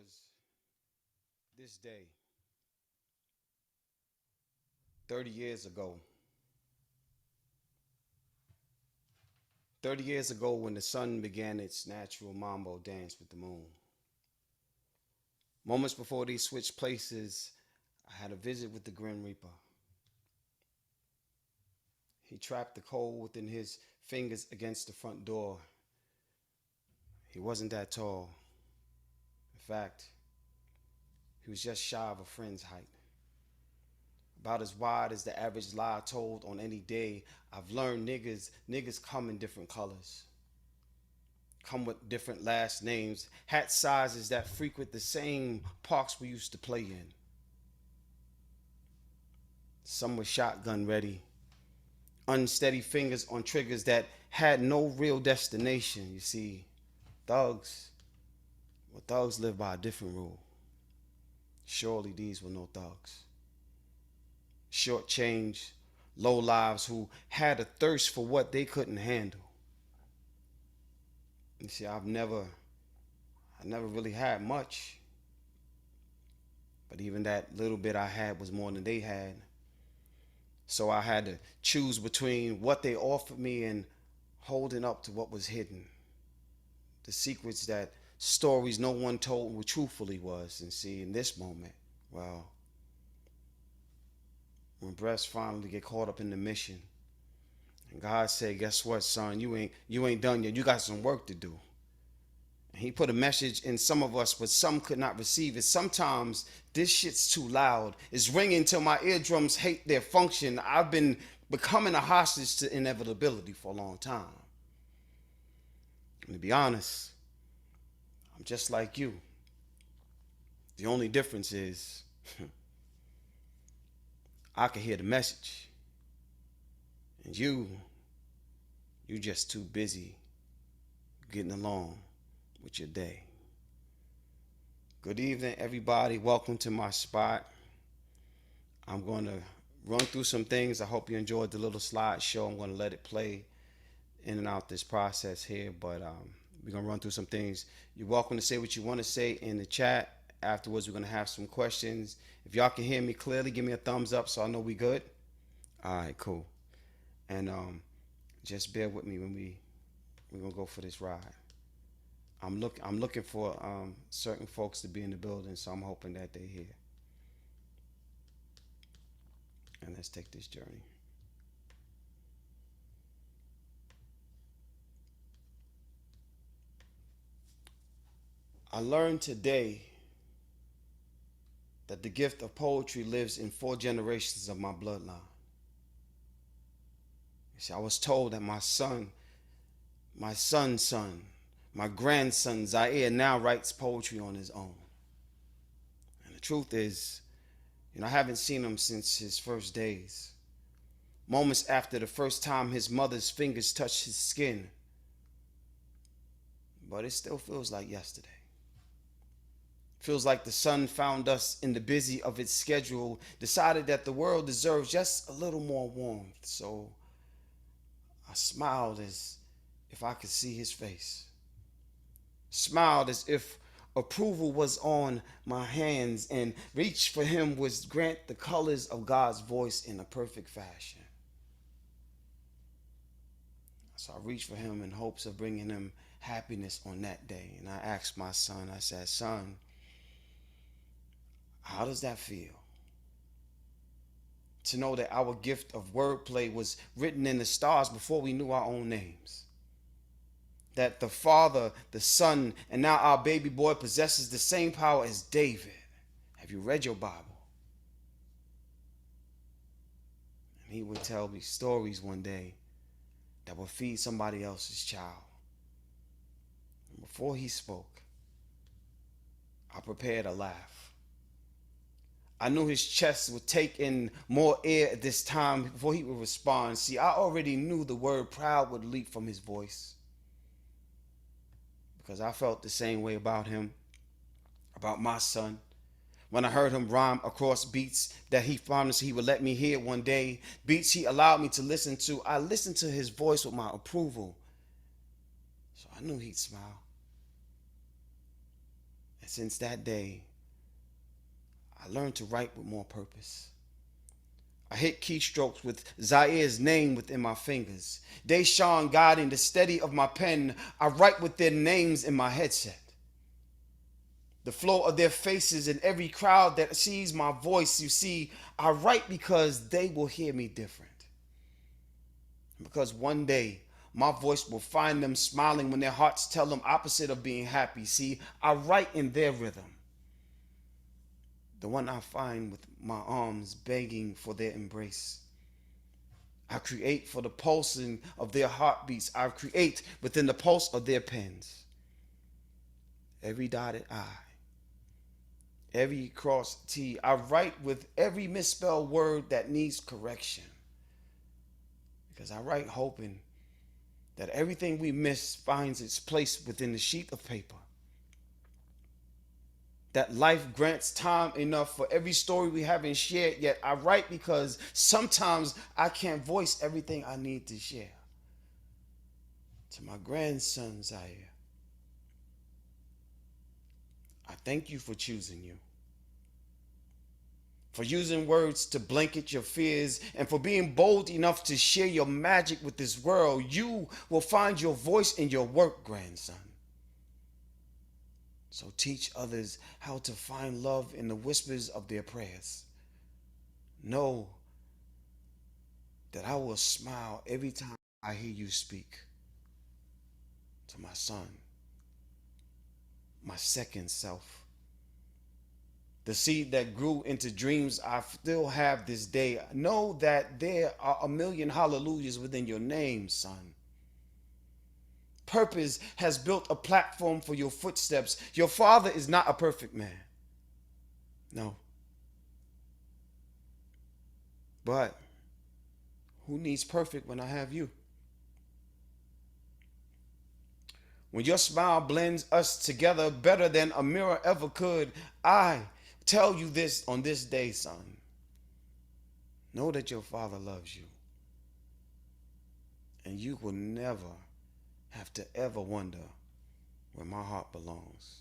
was this day 30 years ago. 30 years ago, when the sun began its natural mambo dance with the moon. Moments before they switched places, I had a visit with the Grim Reaper. He trapped the cold within his fingers against the front door. He wasn't that tall. In fact, he was just shy of a friend's height. About as wide as the average lie told on any day. I've learned niggas come in different colors, come with different last names, hat sizes that frequent the same parks we used to play in. Some were shotgun ready, unsteady fingers on triggers that had no real destination. You see, thugs, well, thugs live by a different rule. Surely these were no thugs. Short change, low lives who had a thirst for what they couldn't handle. You see, I never really had much, but even that little bit I had was more than they had. So I had to choose between what they offered me and holding up to what was hidden. The secrets that stories no one told who truthfully was. And see, in this moment, well, when breasts finally get caught up in the mission, and God said, "Guess what, son? You ain't done yet. You got some work to do." And He put a message in some of us, but some could not receive it. Sometimes this shit's too loud. It's ringing till my eardrums hate their function. I've been becoming a hostage to inevitability for a long time. And to be honest, I'm just like you. The only difference is I can hear the message. And you just too busy getting along with your day. Good evening, everybody. Welcome to my spot. I'm going to run through some things. I hope you enjoyed the little slideshow. I'm going to let it play in and out this process here, but we're going to run through some things. You're welcome to say what you want to say in the chat. Afterwards, we're going to have some questions. If y'all can hear me clearly, give me a thumbs up so I know we good. All right, cool. And just bear with me when we're going to go for this ride. I'm looking for certain folks to be in the building, so I'm hoping that they're here. And let's take this journey. I learned today that the gift of poetry lives in 4 generations of my bloodline. You see, I was told that my son's son, my grandson Zaire now writes poetry on his own. And the truth is, I haven't seen him since his first days. Moments after the first time his mother's fingers touched his skin. But it still feels like yesterday. Feels like the sun found us in the busy of its schedule, decided that the world deserves just a little more warmth. So I smiled as if I could see his face. Smiled as if approval was on my hands, and reached for him was grant the colors of God's voice in a perfect fashion. So I reached for him in hopes of bringing him happiness on that day. And I asked my son, I said, "Son, how does that feel? To know that our gift of wordplay was written in the stars before we knew our own names. That the Father, the Son, and now our baby boy possesses the same power as David. Have you read your Bible?" And he would tell me stories one day that would feed somebody else's child. And before he spoke, I prepared a laugh. I knew his chest would take in more air at this time before he would respond. See, I already knew the word proud would leap from his voice, because I felt the same way about him, about my son. When I heard him rhyme across beats that he promised he would let me hear one day, beats he allowed me to listen to, I listened to his voice with my approval. So I knew he'd smile. And since that day, I learned to write with more purpose. I hit keystrokes with Zaire's name within my fingers. Deshawn guiding the steady of my pen. I write with their names in my headset. The flow of their faces in every crowd that sees my voice. You see, I write because they will hear me different. Because one day, my voice will find them smiling when their hearts tell them opposite of being happy. See, I write in their rhythm. The one I find with my arms begging for their embrace. I create for the pulsing of their heartbeats. I create within the pulse of their pens. Every dotted I, every crossed T. I write with every misspelled word that needs correction. Because I write hoping that everything we miss finds its place within the sheet of paper. That life grants time enough for every story we haven't shared yet. I write because sometimes I can't voice everything I need to share. To my grandson, Zaire, I thank you for choosing you. For using words to blanket your fears, and for being bold enough to share your magic with this world. You will find your voice in your work, grandson. So teach others how to find love in the whispers of their prayers. Know that I will smile every time I hear you speak. To my son, my second self. The seed that grew into dreams I still have this day. Know that there are a million hallelujahs within your name, son. Purpose has built a platform for your footsteps. Your father is not a perfect man. No. But who needs perfect when I have you? When your smile blends us together better than a mirror ever could, I tell you this on this day, son. Know that your father loves you. And you will never have to ever wonder where my heart belongs,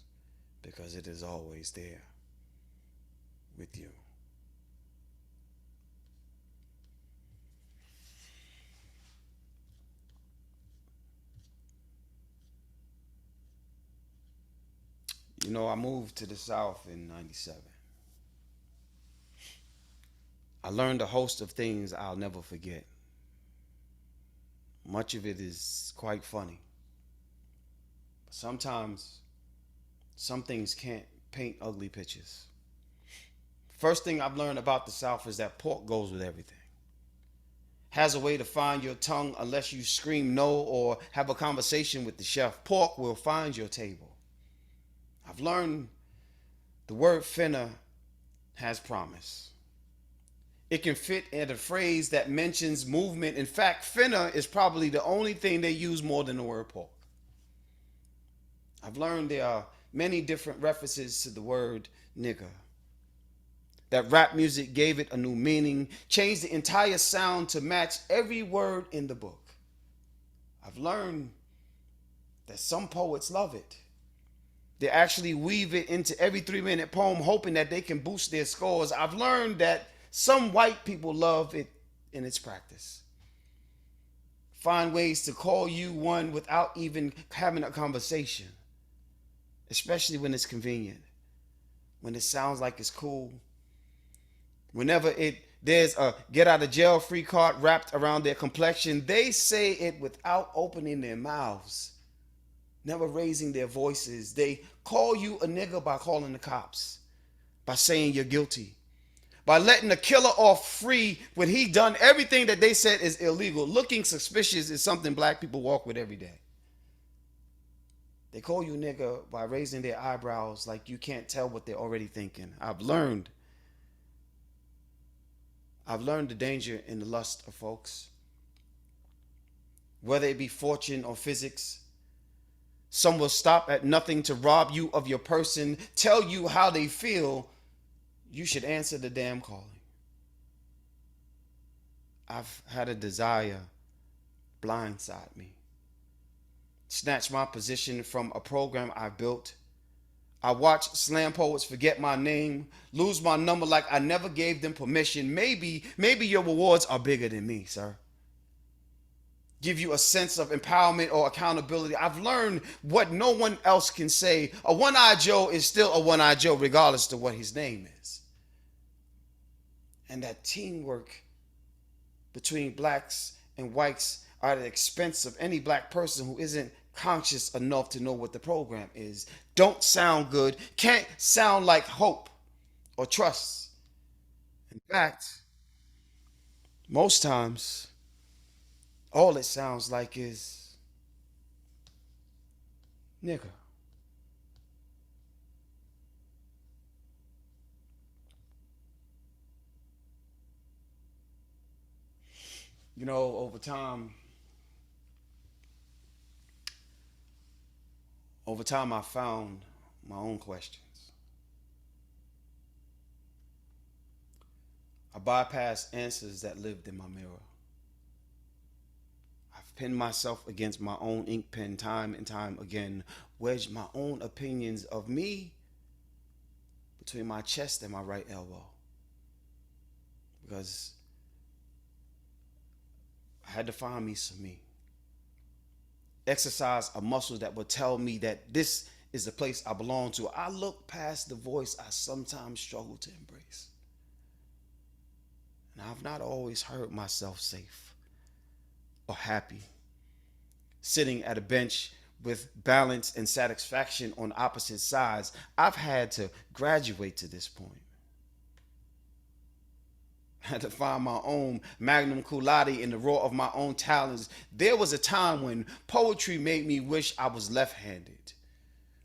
because it is always there with you. You know, I moved to the South in 97. I learned a host of things I'll never forget. Much of it is quite funny. But sometimes, some things can't paint ugly pictures. First thing I've learned about the South is that pork goes with everything. Has a way to find your tongue unless you scream no or have a conversation with the chef. Pork will find your table. I've learned the word finna has promise. It can fit in a phrase that mentions movement. In fact, finna is probably the only thing they use more than the word pork. I've learned there are many different references to the word nigger. That rap music gave it a new meaning, changed the entire sound to match every word in the book. I've learned that some poets love it. They actually weave it into every 3-minute poem, hoping that they can boost their scores. I've learned that some white people love it in its practice. Find ways to call you one without even having a conversation, especially when it's convenient, when it sounds like it's cool. Whenever there's a get out of jail free card wrapped around their complexion, they say it without opening their mouths, never raising their voices. They call you a nigger by calling the cops, by saying you're guilty, by letting the killer off free when he done everything that they said is illegal. Looking suspicious is something black people walk with every day. They call you nigger by raising their eyebrows like you can't tell what they're already thinking. I've learned the danger in the lust of folks. Whether it be fortune or physics, some will stop at nothing to rob you of your person, tell you how they feel. You should answer the damn calling. I've had a desire blindside me, snatch my position from a program I built. I watch slam poets forget my name, lose my number like I never gave them permission. Maybe your rewards are bigger than me, sir. Give you a sense of empowerment or accountability. I've learned what no one else can say. A one-eyed Joe is still a one-eyed Joe, regardless of what his name is. And that teamwork between blacks and whites are at the expense of any black person who isn't conscious enough to know what the program is. Don't sound good, can't sound like hope or trust. In fact, most times, all it sounds like is nigga. You know, over time, I found my own questions. I bypassed answers that lived in my mirror. I've pinned myself against my own ink pen time and time again, wedged my own opinions of me between my chest and my right elbow. Because I had to find me some me. Exercise a muscle that would tell me that this is the place I belong to. I look past the voice I sometimes struggle to embrace. And I've not always heard myself safe or happy, sitting at a bench with balance and satisfaction on opposite sides. I've had to graduate to this point. I had to find my own magnum cum laude in the raw of my own talents. There was a time when poetry made me wish I was left handed.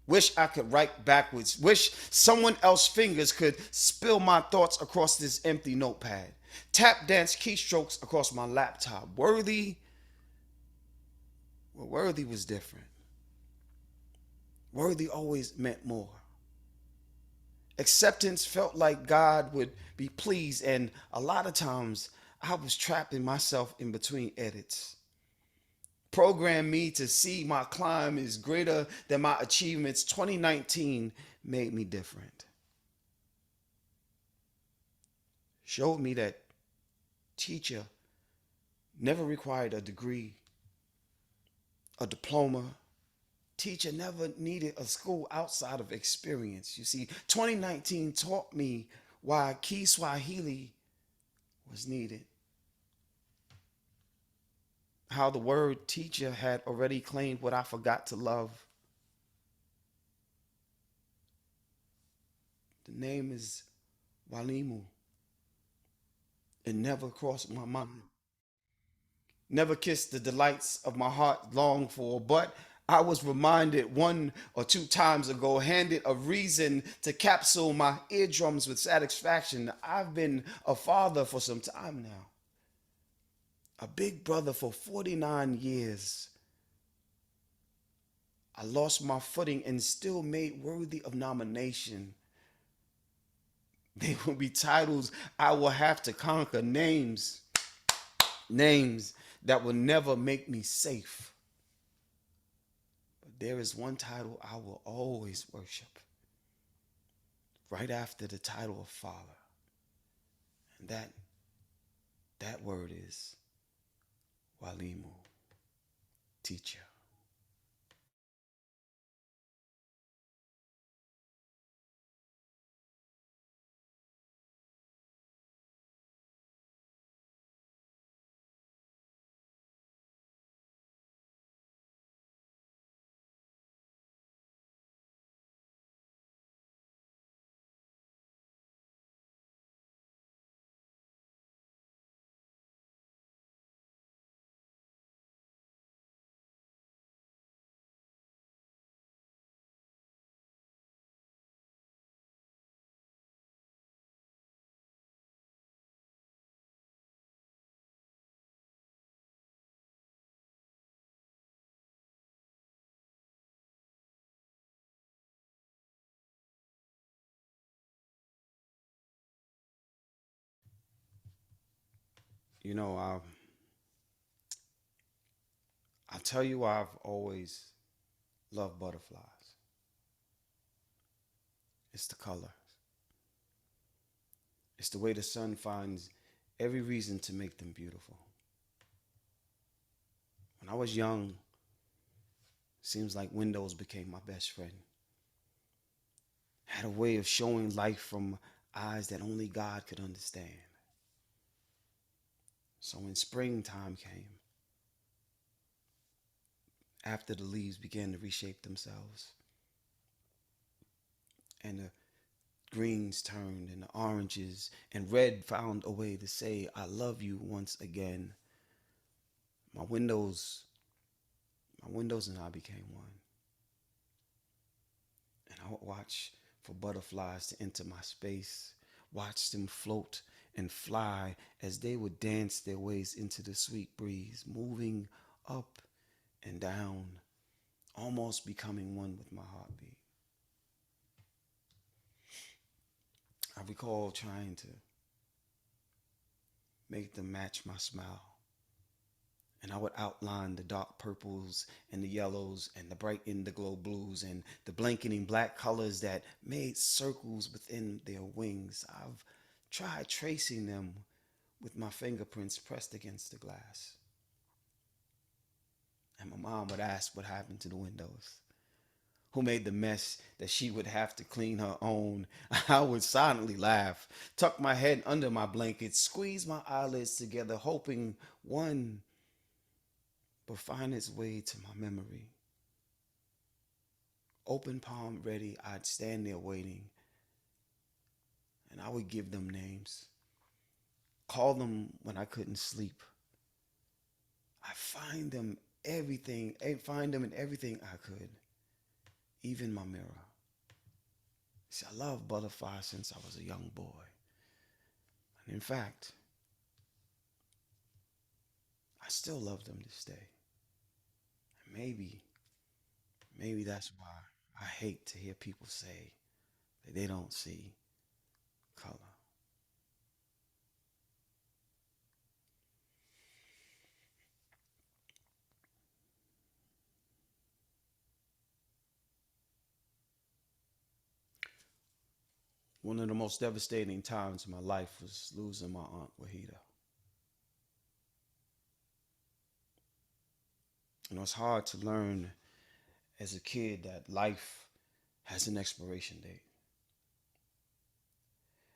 Wish I could write backwards. Wish someone else's fingers could spill my thoughts across this empty notepad. Tap dance keystrokes across my laptop. Worthy was different. Worthy always meant more. Acceptance felt like God would be pleased, and a lot of times I was trapping myself in between edits. Programmed me to see my climb is greater than my achievements. 2019 made me different. Showed me that teacher never required a degree, a diploma. Teacher never needed a school outside of experience. You see, 2019 taught me why Kiswahili was needed. How the word teacher had already claimed what I forgot to love. The name is Walimu. It never crossed my mind. Never kissed the delights of my heart longed for, but I was reminded one or two times ago, handed a reason to capsule my eardrums with satisfaction. I've been a father for some time now, a big brother for 49 years. I lost my footing and still made worthy of nomination. They will be titles I will have to conquer, names that will never make me safe. But there is one title I will always worship, right after the title of Father. And that word is Walimu, teacher. You know, I tell you, I've always loved butterflies. It's the color. It's the way the sun finds every reason to make them beautiful. When I was young, seems like windows became my best friend. Had a way of showing life from eyes that only God could understand. So when springtime came, after the leaves began to reshape themselves, and the greens turned and the oranges and red found a way to say I love you once again, my windows my windows and I became one. And I would watch for butterflies to enter my space, watch them float and fly as they would dance their ways into the sweet breeze, moving up and down, almost becoming one with my heartbeat. I recall trying to make them match my smile. And I would outline the dark purples and the yellows and the bright indigo blues and the blanketing black colors that made circles within their wings. I've tried tracing them with my fingerprints pressed against the glass. And my mom would ask what happened to the windows. Who made the mess that she would have to clean her own? I would silently laugh, tuck my head under my blanket, squeeze my eyelids together, hoping one would find its way to my memory. Open palm ready, I'd stand there waiting, and I would give them names, call them when I couldn't sleep. I find them in everything I could, even my mirror. See, I loved butterflies since I was a young boy. And in fact, I still love them this day. And maybe that's why I hate to hear people say that they don't see color. One of the most devastating times in my life was losing my Aunt Wahida. It's hard to learn as a kid that life has an expiration date.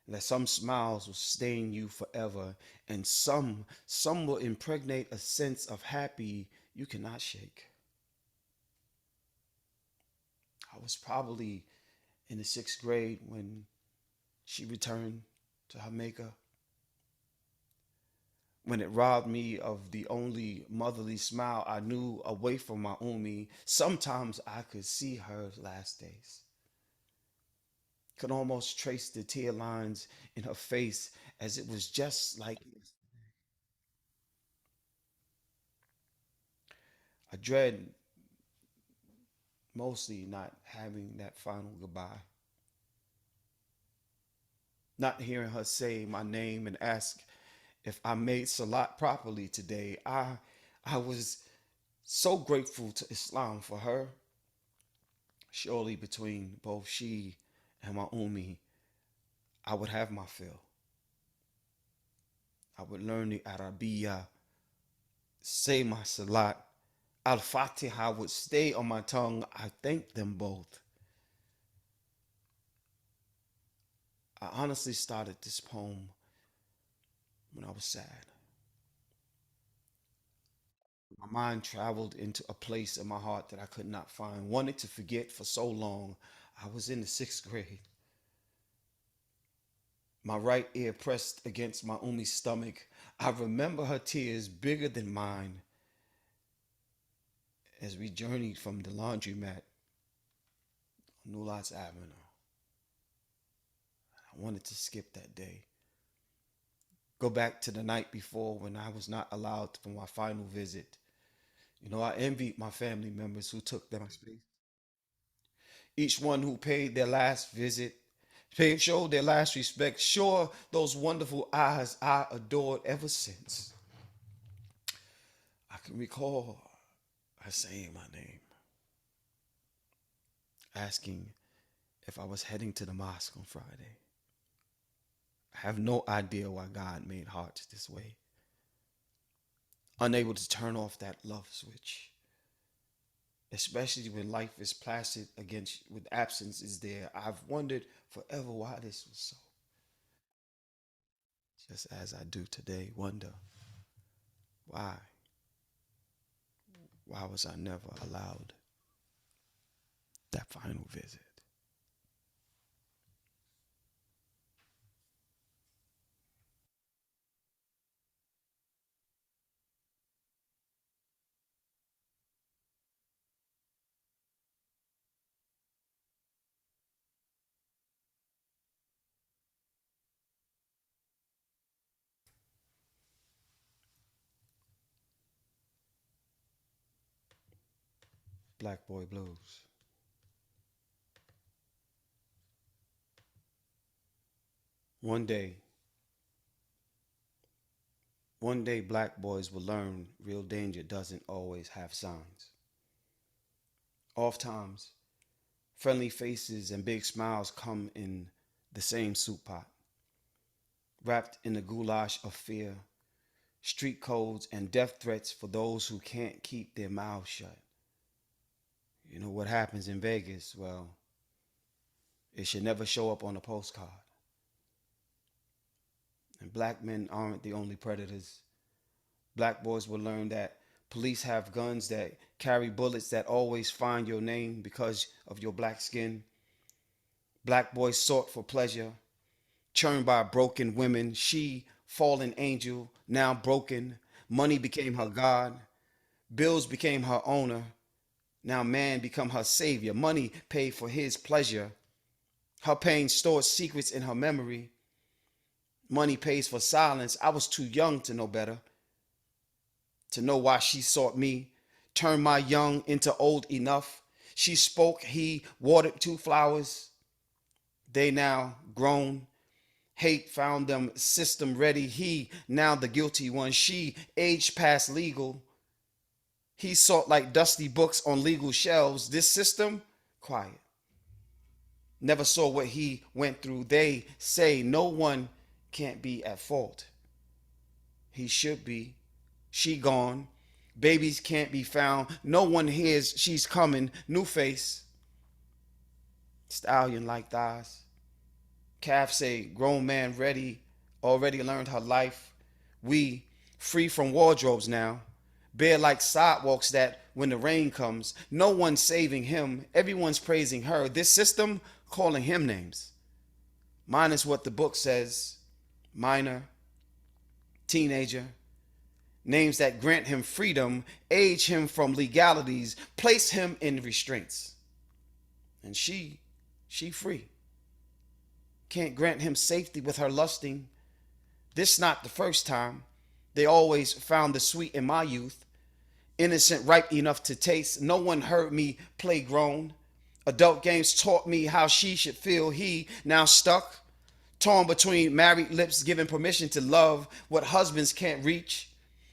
That some smiles will stain you forever, and some will impregnate a sense of happy you cannot shake. I was probably in the sixth grade when she returned to her maker, when it robbed me of the only motherly smile I knew away from my Umi. Sometimes I could see her last days. Could almost trace the tear lines in her face as it was just like I dread mostly not having that final goodbye. Not hearing her say my name and ask if I made Salat properly today. I was so grateful to Islam for her. Surely between both she and my Umi, I would have my fill. I would learn the Arabiya, say my Salat. Al Fatiha would stay on my tongue. I thank them both. I honestly started this poem when I was sad. My mind traveled into a place in my heart that I could not find, wanted to forget for so long. I was in the sixth grade. My right ear pressed against my Umi's stomach. I remember her tears bigger than mine as we journeyed from the laundromat on Nulat's Avenue. I wanted to skip that day. Go back to the night before when I was not allowed for my final visit. I envied my family members who took their space. Each one who paid their last visit, showed their last respect. Sure, those wonderful eyes I adored ever since. I can recall her saying my name, asking if I was heading to the mosque on Friday. I have no idea why God made hearts this way. Unable to turn off that love switch, especially when life is placid against with absence is there. I've wondered forever why this was so. Just as I do today, wonder why. Why was I never allowed that final visit? Black Boy Blues. One day, one day black boys will learn real danger doesn't always have signs. Oftentimes, friendly faces and big smiles come in the same soup pot, wrapped in the goulash of fear, street codes, and death threats for those who can't keep their mouths shut. You know what happens in Vegas? Well, it should never show up on a postcard. And black men aren't the only predators. Black boys will learn that police have guns that carry bullets that always find your name because of your black skin. Black boys sought for pleasure, churned by broken women. She, fallen angel, now broken. Money became her God. Bills became her owner. Now man become her savior. Money paid for his pleasure. Her pain stored secrets in her memory. Money pays for silence. I was too young to know better, to know why she sought me. Turned my young into old enough. She spoke, he watered two flowers. They now grown. Hate found them system ready. He now the guilty one. She aged past legal. He sought like dusty books on legal shelves. This system, quiet. Never saw what he went through. They say no one can't be at fault. He should be. She gone. Babies can't be found. No one hears she's coming. New face. Stallion like thighs. Calf say grown man ready. Already learned her life. We free from wardrobes now. Bare like sidewalks that when the rain comes, no one's saving him. Everyone's praising her. This system calling him names. Minus what the book says. Minor, teenager, names that grant him freedom, age him from legalities, place him in restraints. And she free. Can't grant him safety with her lusting. This not the first time. They always found the sweet in my youth. Innocent, ripe enough to taste. No one heard me play grown. Adult games taught me how she should feel. He now stuck, torn between married lips, given permission to love what husbands can't reach.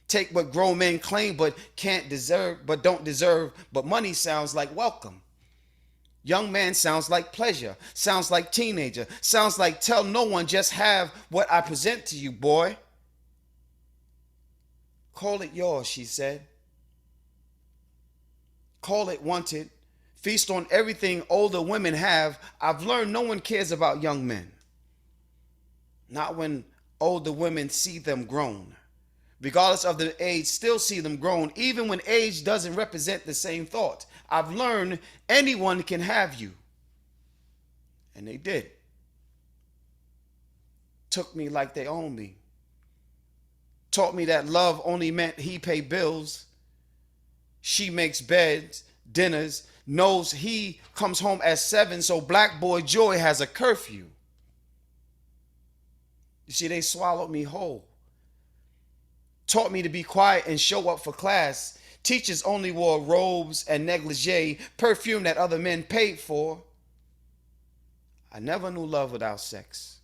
Take what grown men claim but can't deserve, but don't deserve. But money sounds like welcome. Young man sounds like pleasure. Sounds like teenager. Sounds like tell no one, just have what I present to you, boy. Call it yours, she said. Call it wanted. Feast on everything older women have. I've learned no one cares about young men. Not when older women see them grown. Regardless of the age, still see them grown, even when age doesn't represent the same thought. I've learned anyone can have you. And they did. Took me like they owned me. Taught me that love only meant he paid bills. She makes beds, dinners, knows he comes home at 7, so black boy Joy has a curfew. You see, they swallowed me whole. Taught me to be quiet and show up for class. Teachers only wore robes and negligee, perfume that other men paid for. I never knew love without sex.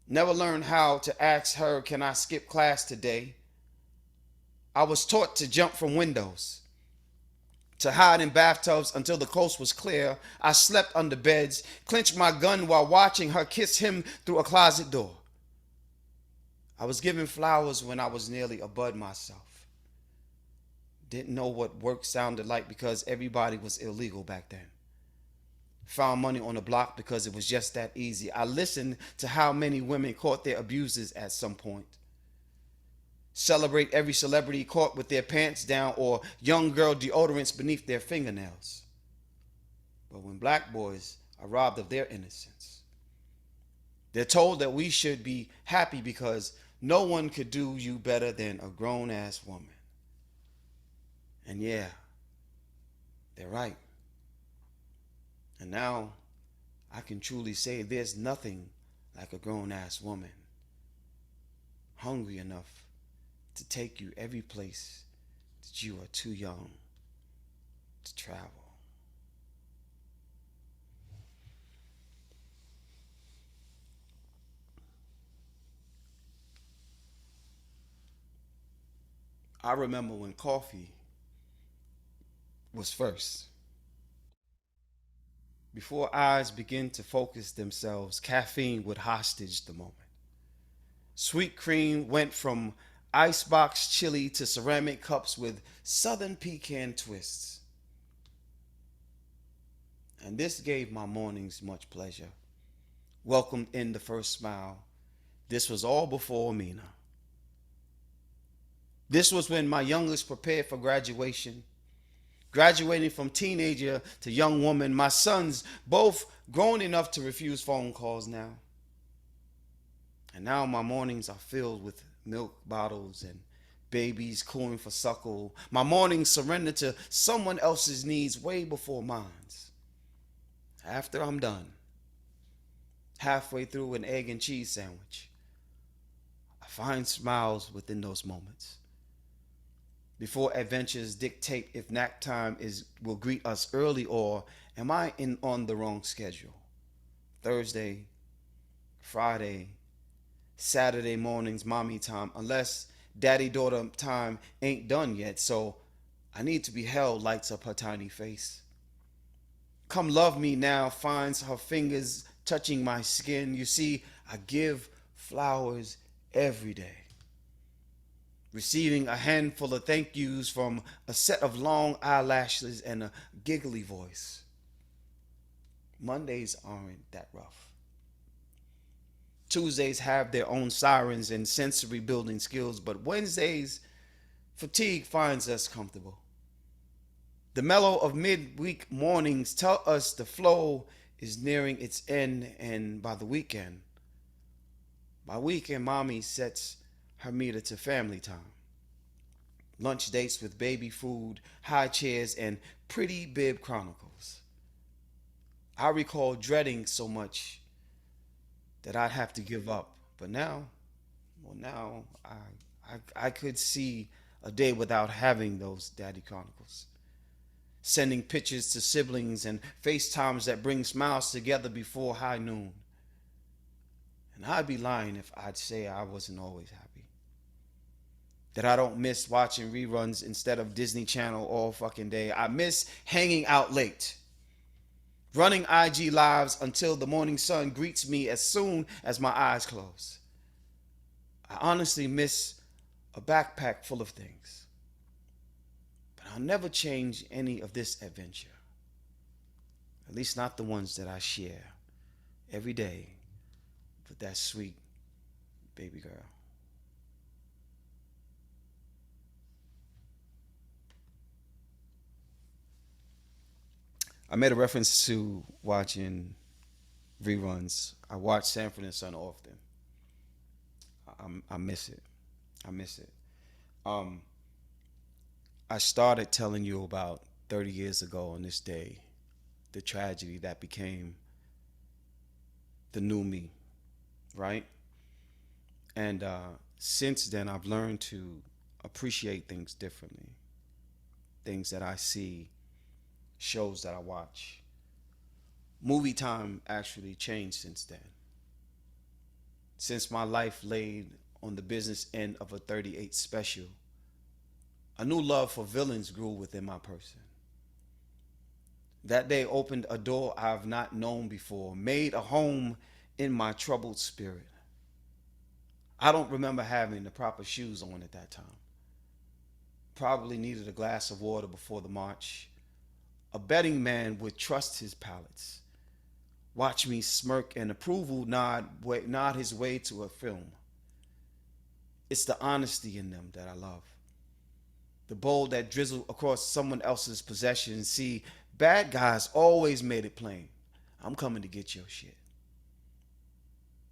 Never learned how to ask her, can I skip class today? I was taught to jump from windows. To hide in bathtubs until the coast was clear. I slept under beds, clenched my gun while watching her kiss him through a closet door. I was given flowers when I was nearly a bud myself. Didn't know what work sounded like because everybody was illegal back then. Found money on the block because it was just that easy. I listened to how many women caught their abusers at some point. Celebrate every celebrity caught with their pants down or young girl deodorants beneath their fingernails. But when black boys are robbed of their innocence, they're told that we should be happy because no one could do you better than a grown ass woman. And yeah, they're right. And now I can truly say there's nothing like a grown ass woman, hungry enough to take you every place that you are too young to travel. I remember when coffee was first. Before eyes begin to focus themselves, caffeine would hostage the moment. Sweet cream went from icebox chili to ceramic cups with southern pecan twists. And this gave my mornings much pleasure. Welcomed in the first smile. This was all before Mina. This was when my youngest prepared for graduation. Graduating from teenager to young woman, my sons both grown enough to refuse phone calls now. And now my mornings are filled with milk bottles and babies cooing for suckle. My mornings surrender to someone else's needs way before mine's. After I'm done, halfway through an egg and cheese sandwich, I find smiles within those moments. Before adventures dictate if nap time will greet us early or am I on the wrong schedule? Thursday, Friday, Saturday mornings, mommy time, unless daddy daughter time ain't done yet, so I need to be held, lights up her tiny face. Come love me now, finds her fingers touching my skin. You see, I give flowers every day. Receiving a handful of thank yous from a set of long eyelashes and a giggly voice. Mondays aren't that rough. Tuesdays have their own sirens and sensory building skills, but Wednesdays, fatigue finds us comfortable. The mellow of midweek mornings tell us the flow is nearing its end, and by weekend, mommy sets her meter to family time. Lunch dates with baby food, high chairs, and pretty bib chronicles. I recall dreading so much that I'd have to give up. But now I could see a day without having those daddy chronicles. Sending pictures to siblings and FaceTimes that bring smiles together before high noon. And I'd be lying if I'd say I wasn't always happy. That I don't miss watching reruns instead of Disney Channel all fucking day. I miss hanging out late. Running IG lives until the morning sun greets me as soon as my eyes close. I honestly miss a backpack full of things. But I'll never change any of this adventure. At least not the ones that I share every day with that sweet baby girl. I made a reference to watching reruns. I watch Sanford and Son often. I miss it. I miss it. Um, I started telling you about 30 years ago on this day, the tragedy that became the new me, right? And since then, I've learned to appreciate things differently. Things that I see, shows that I watch. Movie time actually changed since then. Since my life laid on the business end of a 38 special, a new love for villains grew within my person. That day opened a door I've not known before, made a home in my troubled spirit. I don't remember having the proper shoes on at that time. Probably needed a glass of water before the march. A betting man would trust his palates, watch me smirk and approval nod his way to a film. It's the honesty in them that I love. The bowl that drizzled across someone else's possession. See, bad guys always made it plain. I'm coming to get your shit.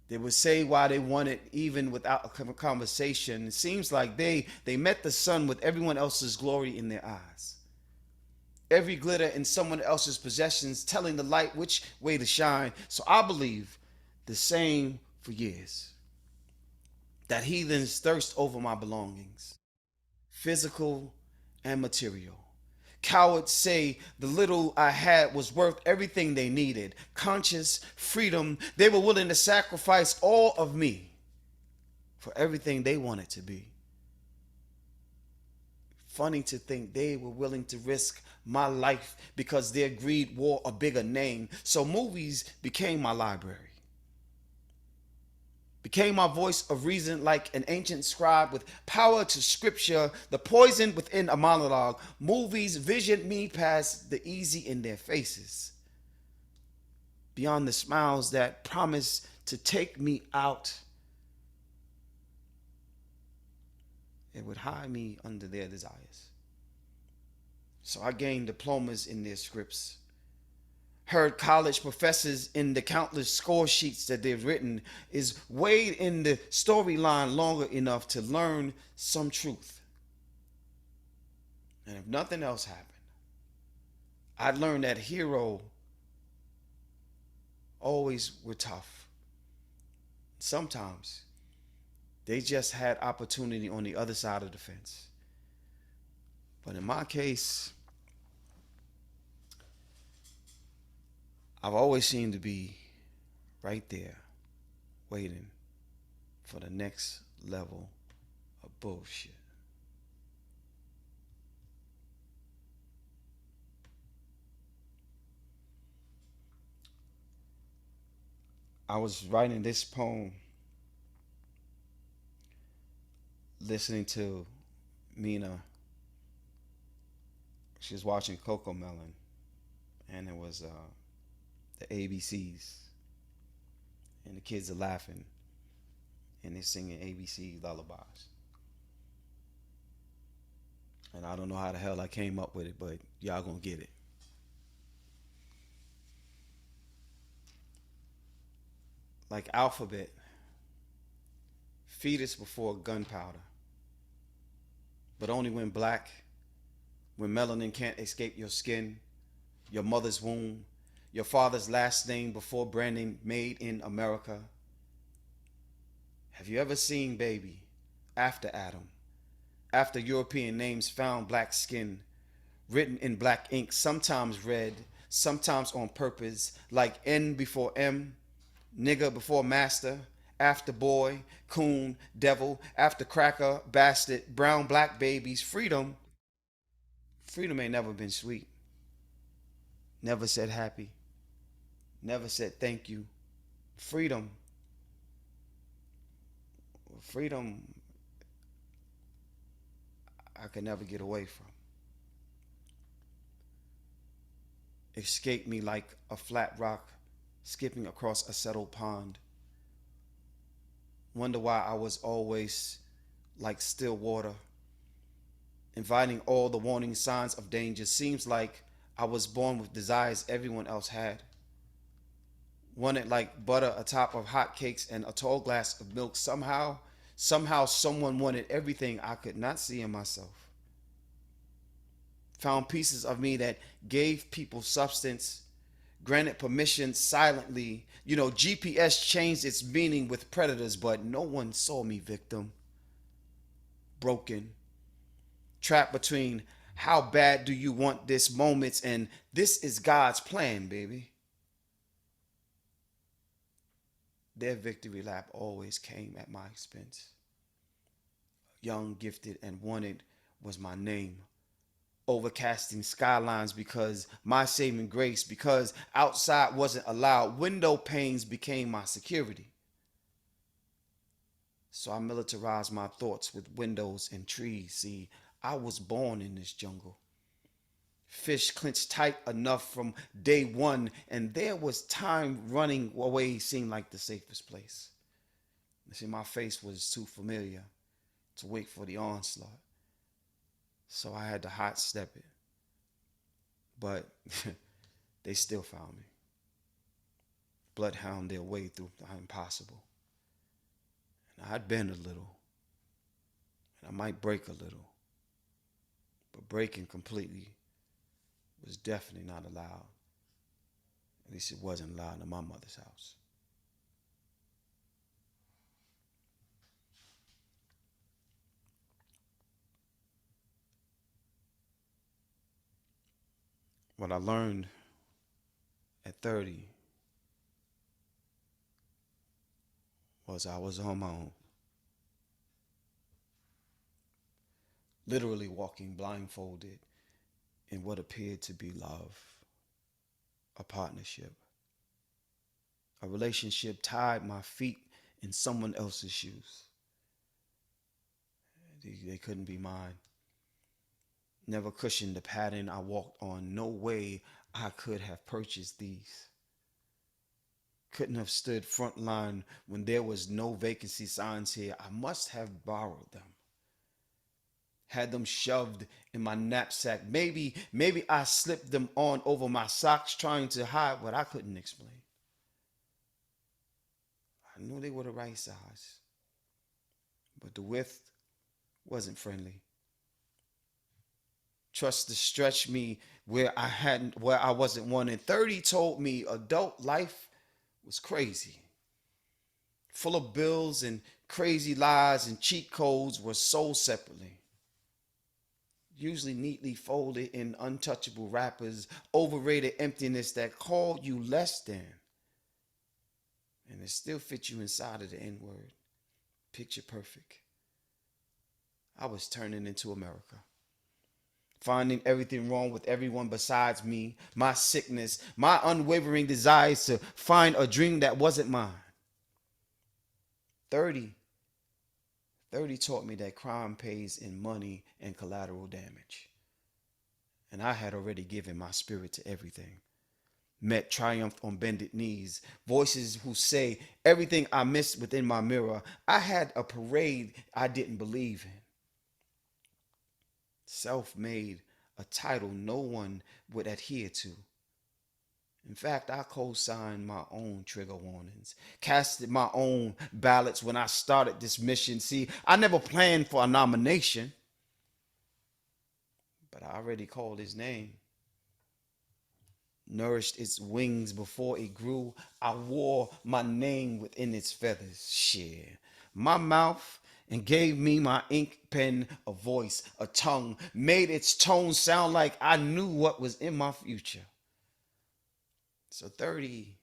They would say why they wanted even without a conversation. It seems like they met the sun with everyone else's glory in their eyes. Every glitter in someone else's possessions telling the light which way to shine. So I believe the same for years. That heathens thirst over my belongings, physical and material. Cowards say the little I had was worth everything they needed. Conscious, freedom, they were willing to sacrifice all of me for everything they wanted to be. Funny to think they were willing to risk my life because their greed wore a bigger name. So movies became my library. Became my voice of reason like an ancient scribe with power to scripture, the poison within a monologue. Movies visioned me past the easy in their faces, beyond the smiles that promised to take me out. It would hide me under their desires. So I gained diplomas in their scripts, heard college professors in the countless score sheets that they've written, is weighed in the storyline longer enough to learn some truth. And if nothing else happened, I'd learned that hero always were tough. Sometimes they just had opportunity on the other side of the fence. But in my case, I've always seemed to be right there, waiting for the next level of bullshit. I was writing this poem, listening to Mina. She was watching Coco Melon, and it was the ABCs, and the kids are laughing, and they're singing ABC lullabies. And I don't know how the hell I came up with it, but y'all gonna get it. Like alphabet, fetus before gunpowder, but only when black, when melanin can't escape your skin, your mother's womb, your father's last name before branding made in America. Have you ever seen baby after Adam, after European names found black skin, written in black ink, sometimes red, sometimes on purpose, like N before M, nigger before master, after boy, coon, devil, after cracker, bastard, brown, black babies, freedom. Freedom ain't never been sweet. Never said happy. Never said thank you. Freedom. Freedom I could never get away from. Escaped me like a flat rock skipping across a settled pond. Wonder why I was always like still water, inviting all the warning signs of danger. Seems like I was born with desires everyone else had. Wanted like butter atop of hot cakes and a tall glass of milk. Somehow someone wanted everything I could not see in myself. Found pieces of me that gave people substance, granted permission silently. You know, GPS changed its meaning with predators, but no one saw me victim. Broken, trapped between how bad do you want this moments and this is God's plan, baby. Their victory lap always came at my expense. Young, gifted, and wanted was my name. overcasting skylines because my saving grace, because outside wasn't allowed, window panes became my security. So I militarized my thoughts with windows and trees. See, I was born in this jungle. Fish clenched tight enough from day one, and there was time running away seemed like the safest place. You see, my face was too familiar to wait for the onslaught, so I had to hot step it. But they still found me, bloodhound their way through the impossible. And I'd bend a little, and I might break a little, but breaking completely was definitely not allowed. At least it wasn't allowed in my mother's house. What I learned at 30 was I was on my own, literally walking blindfolded in what appeared to be love, a partnership, a relationship tied my feet in someone else's shoes. They couldn't be mine. Never cushioned the pattern I walked on. No way I could have purchased these. Couldn't have stood front line when there was no vacancy signs here. I must have borrowed them. Had them shoved in my knapsack. Maybe I slipped them on over my socks trying to hide what I couldn't explain. I knew they were the right size, but the width wasn't friendly. Trust to stretch me where I wasn't wanted. 30 told me adult life was crazy. Full of bills and crazy lies and cheat codes were sold separately. Usually neatly folded in untouchable wrappers, overrated emptiness that called you less than. And it still fit you inside of the N word. Picture perfect. I was turning into America. Finding everything wrong with everyone besides me, my sickness, my unwavering desires to find a dream that wasn't mine. 30, 30 taught me that crime pays in money and collateral damage. And I had already given my spirit to everything. Met triumph on bended knees, voices who say everything I missed within my mirror. I had a parade I didn't believe in. Self-made, a title no one would adhere to. In fact, I co-signed my own trigger warnings, casted my own ballots when I started this mission. See, I never planned for a nomination, but I already called his name. Nourished its wings before it grew. I wore my name within its feathers. Shit. My mouth and gave me my ink pen a voice, a tongue, made its tone sound like I knew what was in my future. So 30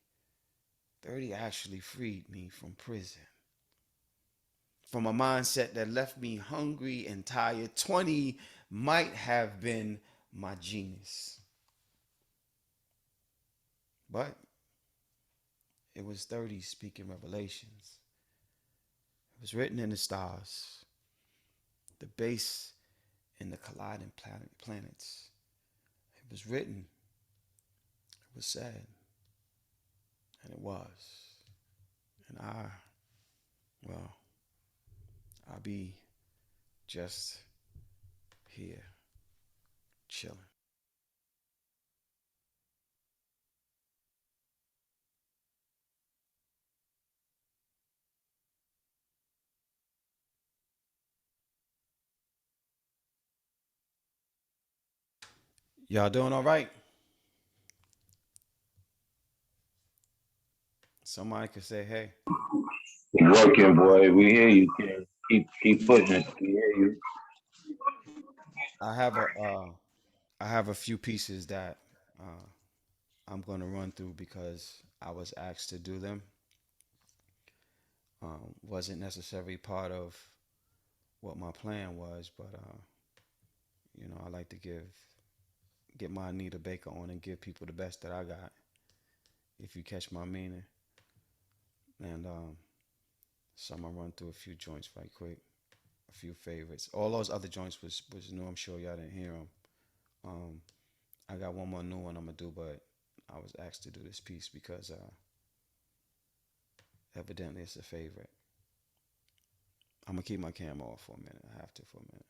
actually freed me from prison, from a mindset that left me hungry and tired. 20 might have been my genius, but it was 30 speaking revelations. It was written in the stars, the base in the colliding planets. It was written, it was said, and it was. And well, I'll be just here, chilling. Y'all doing all right? Somebody could say, hey. Working, boy. We hear you, kid. Keep pushing it. We hear you. I have a I have a few pieces that I'm going to run through because I was asked to do them. Wasn't necessarily part of what my plan was, but I like to give get my Anita Baker on and give people the best that I got, if you catch my meaning. And so I'm gonna run through a few joints right quick, a few favorites. All those other joints was new. I'm sure y'all didn't hear them. Um, I got one more new one I'm gonna do, but I was asked to do this piece because evidently it's a favorite. I'm gonna keep my camera off for a minute. I have to for a minute.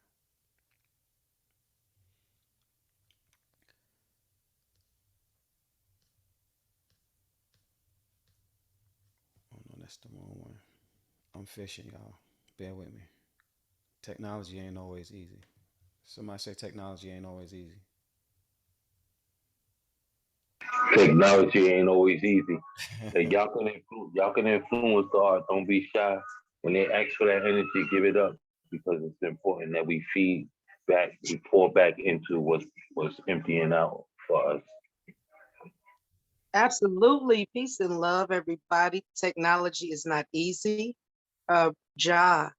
Oh no, that's the wrong one. I'm fishing, y'all. Bear with me. Technology ain't always easy. Somebody say technology ain't always easy. Technology ain't always easy. Hey, y'all can influence the art. Don't be shy. When they ask for that energy, give it up because it's important that we feed back, we pour back into what's emptying out for us. Absolutely. Peace and love, everybody. Technology is not easy. Ja,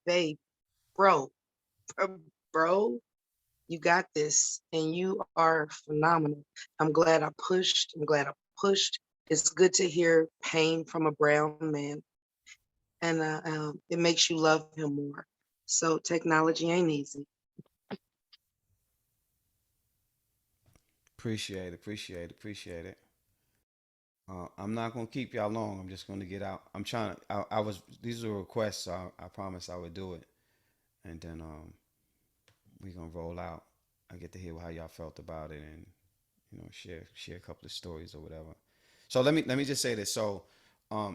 babe, bro, bro, you got this, and you are phenomenal. I'm glad I pushed. I'm glad I pushed. It's good to hear pain from a brown man, and it makes you love him more. So technology ain't easy. Appreciate it, appreciate it, appreciate it. I'm not gonna keep y'all long. I'm just gonna get out. I'm trying to. I was. These are requests, so I promised I would do it, and then we gonna roll out. I get to hear how y'all felt about it, and share a couple of stories or whatever. So let me just say this. So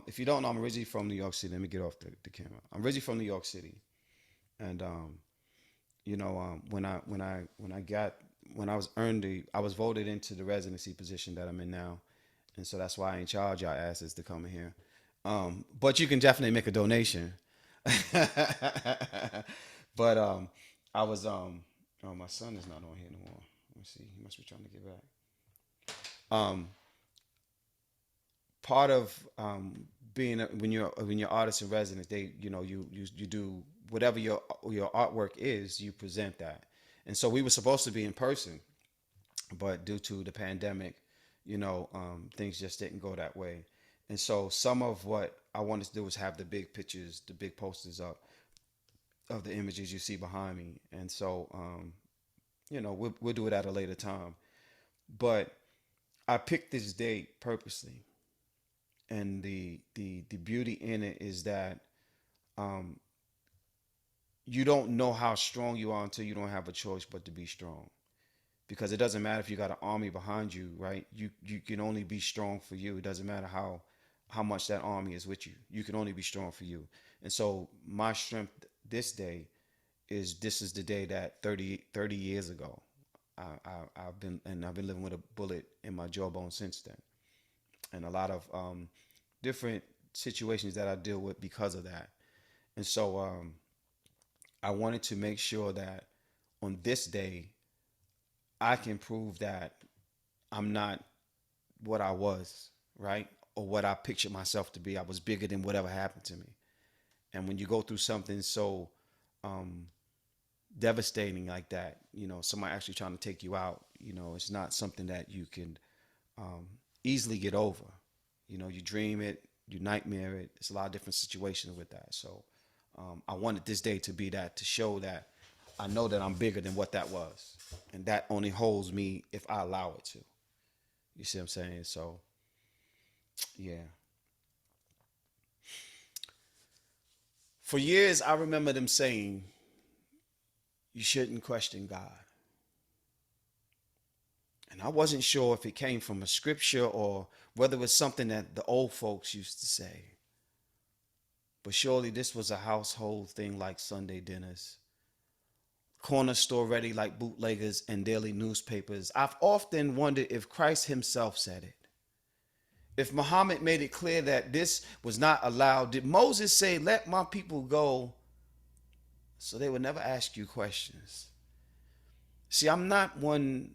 if you don't know, I'm originally from New York City. Let me get off the camera. I'm originally from New York City, and when I was earned I was voted into the residency position that I'm in now, and so that's why I ain't charge y'all asses to come in here. But you can definitely make a donation. But I was oh, my son is not on here no more. Let me see. He must be trying to get back. Um, Part of being when you're artist in residence, they you do whatever your artwork is, you present that. And so we were supposed to be in person, but due to the pandemic, things just didn't go that way. And so some of what I wanted to do was have the big pictures, the big posters up of the images you see behind me. And so we'll do it at a later time. But I picked this date purposely, and the beauty in it is that um, you don't know how strong you are until you don't have a choice but to be strong. Because it doesn't matter if you got an army behind you, right? You can only be strong for you. It doesn't matter how much that army is with you. You can only be strong for you. And so my strength this day is this is the day that 30 years ago I've been living with a bullet in my jawbone since then, and a lot of different situations that I deal with because of that. And so I wanted to make sure that on this day I can prove that I'm not what I was, right? Or what I pictured myself to be. I was bigger than whatever happened to me. And when you go through something so um, devastating like that, somebody actually trying to take you out, it's not something that you can um, easily get over. You dream it, you nightmare it. It's a lot of different situations with that. So I wanted this day to be that, to show that I know that I'm bigger than what that was, and that only holds me if I allow it to. You see what I'm saying? So yeah. For years, I remember them saying you shouldn't question God, and I wasn't sure if it came from a scripture or whether it was something that the old folks used to say. But surely this was a household thing like Sunday dinners, corner store ready like bootleggers and daily newspapers. I've often wondered if Christ himself said it. If Muhammad made it clear that this was not allowed, did Moses say, let my people go so they would never ask you questions? See, I'm not one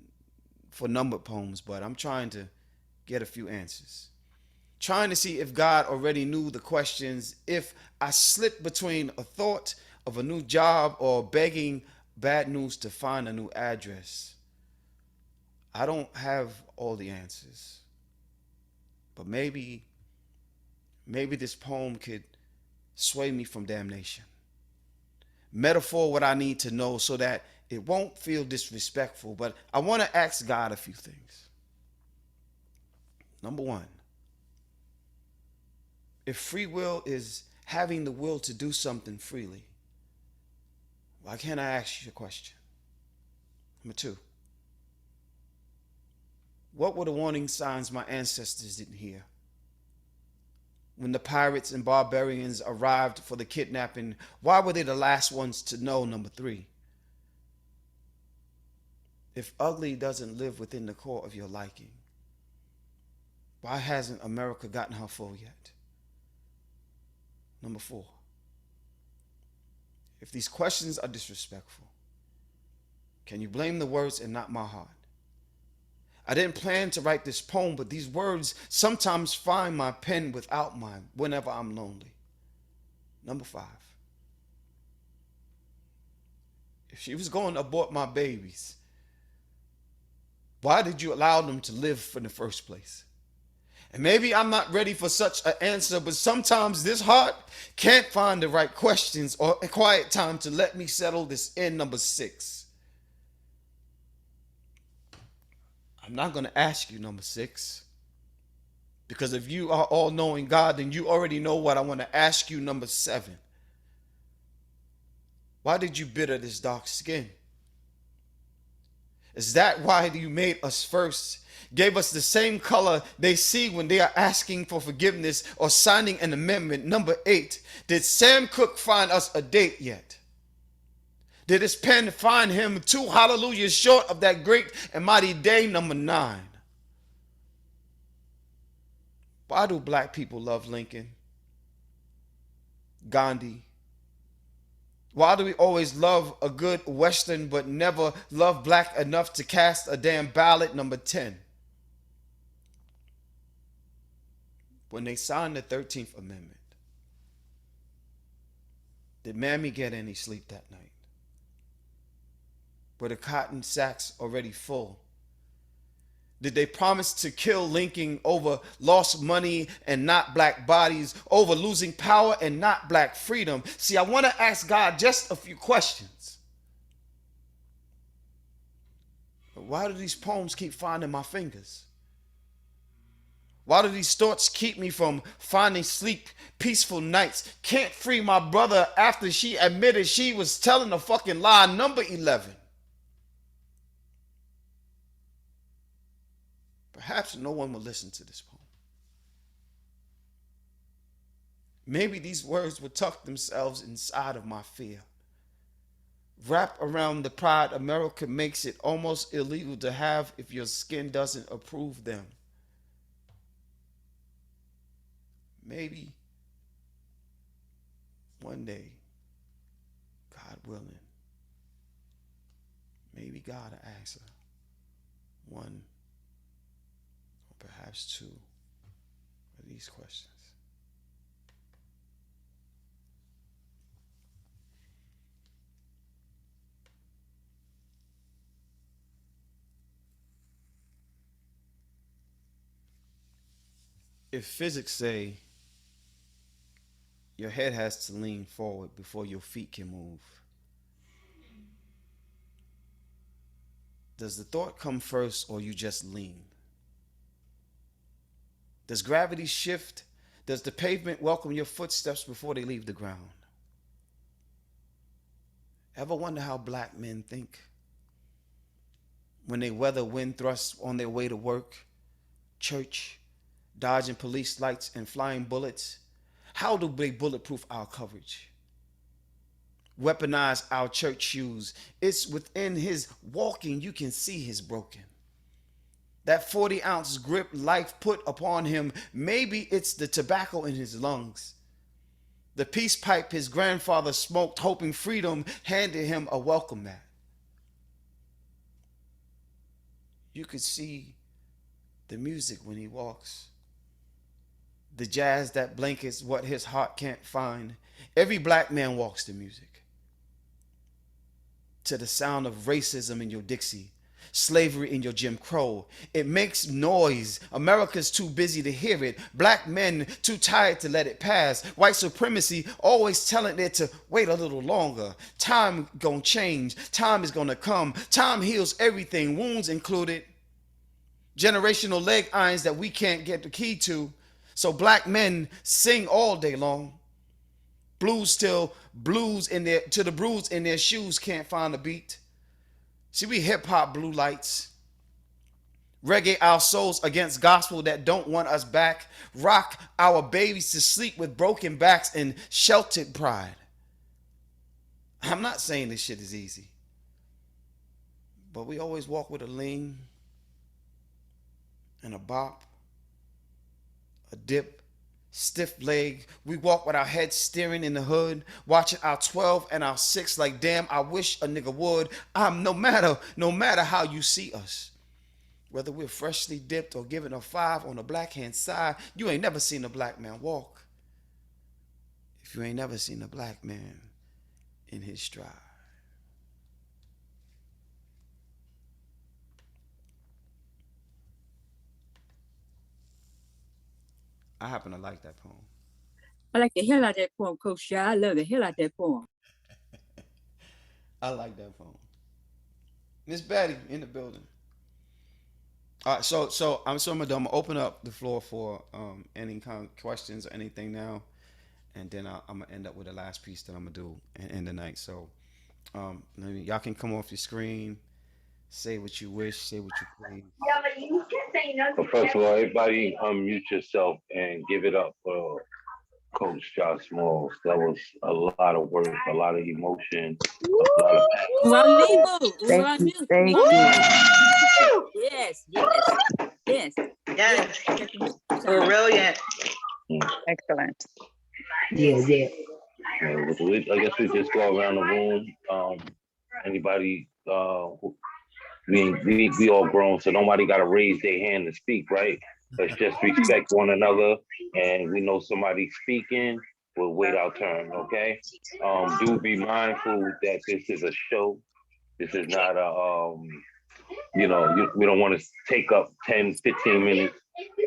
for numbered poems, but I'm trying to get a few answers. Trying to see if God already knew the questions, if I slipped between a thought of a new job or begging bad news to find a new address. I don't have all the answers, but maybe this poem could sway me from damnation. Metaphor what I need to know so that it won't feel disrespectful, but I want to ask God a few things. Number one, if free will is having the will to do something freely, why can't I ask you a question? Number two, what were the warning signs my ancestors didn't hear? When the pirates and barbarians arrived for the kidnapping, why were they the last ones to know? Number three, if ugly doesn't live within the core of your liking, why hasn't America gotten her full yet? Number four, if these questions are disrespectful, can you blame the words and not my heart? I didn't plan to write this poem, but these words sometimes find my pen without mine whenever I'm lonely. Number five, if she was going to abort my babies, why did you allow them to live in the first place? And maybe I'm not ready for such an answer, but sometimes this heart can't find the right questions or a quiet time to let me settle this in. Number six, I'm not going to ask you number six, because if you are all-knowing God, then you already know what I want to ask you. Number seven, why did you bitter this dark skin? Is that why you made us first? Gave us the same color they see when they are asking for forgiveness or signing an amendment? Number eight, did Sam Cooke find us a date yet? Did his pen find him 2 hallelujahs short of that great and mighty day? Number nine, why do black people love Lincoln, Gandhi? Why do we always love a good Western but never love black enough to cast a damn ballot? Number 10, when they signed the 13th Amendment, did Mammy get any sleep that night? Were the cotton sacks already full? Did they promise to kill Lincoln over lost money and not black bodies, over losing power and not black freedom? See, I want to ask God just a few questions. Why do these poems keep finding my fingers? Why do these thoughts keep me from finding sleep, peaceful nights? Can't free my brother after she admitted she was telling a fucking lie. Number 11. Perhaps no one will listen to this poem. Maybe these words will tuck themselves inside of my fear. Wrap around the pride America makes it almost illegal to have if your skin doesn't approve them. Maybe one day, God willing, maybe God will answer one or perhaps two of these questions. If physics say your head has to lean forward before your feet can move, does the thought come first or you just lean? Does gravity shift? Does the pavement welcome your footsteps before they leave the ground? Ever wonder how black men think? When they weather wind thrusts on their way to work, church, dodging police lights and flying bullets, how do they bulletproof our coverage? Weaponize our church shoes. It's within his walking you can see his broken. That 40-ounce grip life put upon him, maybe it's the tobacco in his lungs. The peace pipe his grandfather smoked, hoping freedom handed him a welcome mat. You could see the music when he walks. The jazz that blankets what his heart can't find. Every black man walks to music. To the sound of racism in your Dixie. Slavery in your Jim Crow. It makes noise. America's too busy to hear it. Black men too tired to let it pass. White supremacy always telling it to wait a little longer. Time gonna change. Time is gonna come. Time heals everything, wounds included. Generational leg irons that we can't get the key to. So black men sing all day long. Blues till blues in their to the bruise in their shoes can't find a beat. See, we hip hop blue lights. Reggae our souls against gospel that don't want us back. Rock our babies to sleep with broken backs and sheltered pride. I'm not saying this shit is easy, but we always walk with a lean and a bop, a dip, stiff leg. We walk with our heads steering in the hood, watching our 12 and our 6 like damn, I wish a nigga would. I'm no matter how you see us. Whether we're freshly dipped or giving a 5 on the black hand side, you ain't never seen a black man walk. If you ain't never seen a black man in his stride. I happen to like that poem. I like the hell out of that poem, Coach Shy. I love the hell out of that poem. I like that poem. Miss Betty in the building. All right, so I'm gonna open up the floor for any kind of questions or anything now, and then I'm gonna end up with the last piece that I'm gonna do in the night. So y'all can come off your screen, say what you wish, say what you please. Yeah, but you can say no. So first of all, everybody unmute yourself and give it up for Coach Josh Smalls. That was a lot of work, a lot of emotion, a lot of Thank you. Thank you. Yes. Brilliant. Excellent. Yeah. I guess we just go around the room. Anybody, we all grown, so nobody got to raise their hand to speak, right? Let's just respect one another, and we know somebody speaking, we'll wait our turn, okay? Do be mindful that this is a show. This is not a, we don't want to take up 10, 15 minutes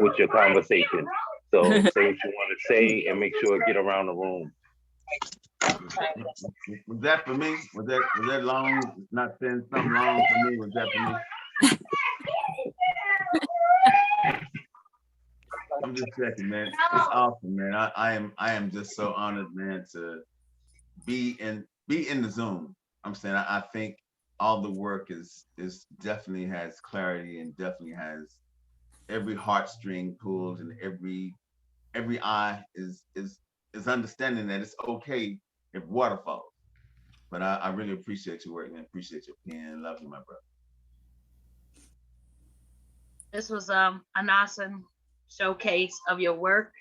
with your conversation. So say what you want to say and make sure to get around the room. Was that for me? Was that long? Not saying something long for me? Was that for me? I'm just checking, man. It's awesome, man. I am just so honored, man, to be in the Zoom. I'm saying I think all the work is definitely has clarity and definitely has every heartstring pulled and every eye is understanding that it's okay if water falls. But I really appreciate your work and appreciate your pen. Love you, my brother. This was an awesome showcase of your work.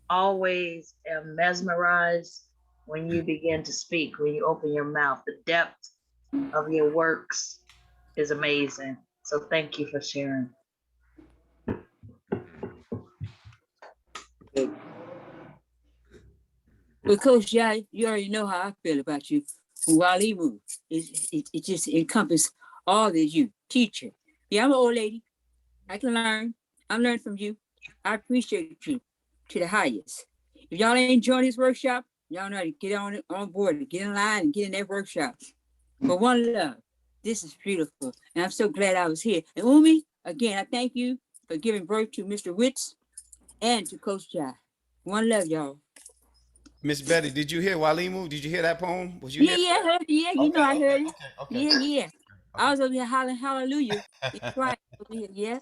Always am mesmerized when you begin to speak, when you open your mouth. The depth of your works is amazing. So thank you for sharing. Well, Coach Shy, you already know how I feel about you. Walimu, it just encompasses all that you, teacher. Yeah, I'm an old lady. I can learn. I'm learning from you. I appreciate you to the highest. If y'all ain't join this workshop, y'all know how to get on board, get in line and get in that workshop. But one love, this is beautiful. And I'm so glad I was here. And Umi, again, I thank you for giving birth to Mr. Witts and to Coach Jai. One love, y'all. Miss Betty, did you hear Walimu? Did you hear that poem? Was you Yeah, I heard it. Yeah, you know I heard it. Okay. Yeah. I was over here hollering hallelujah. Right. Yeah.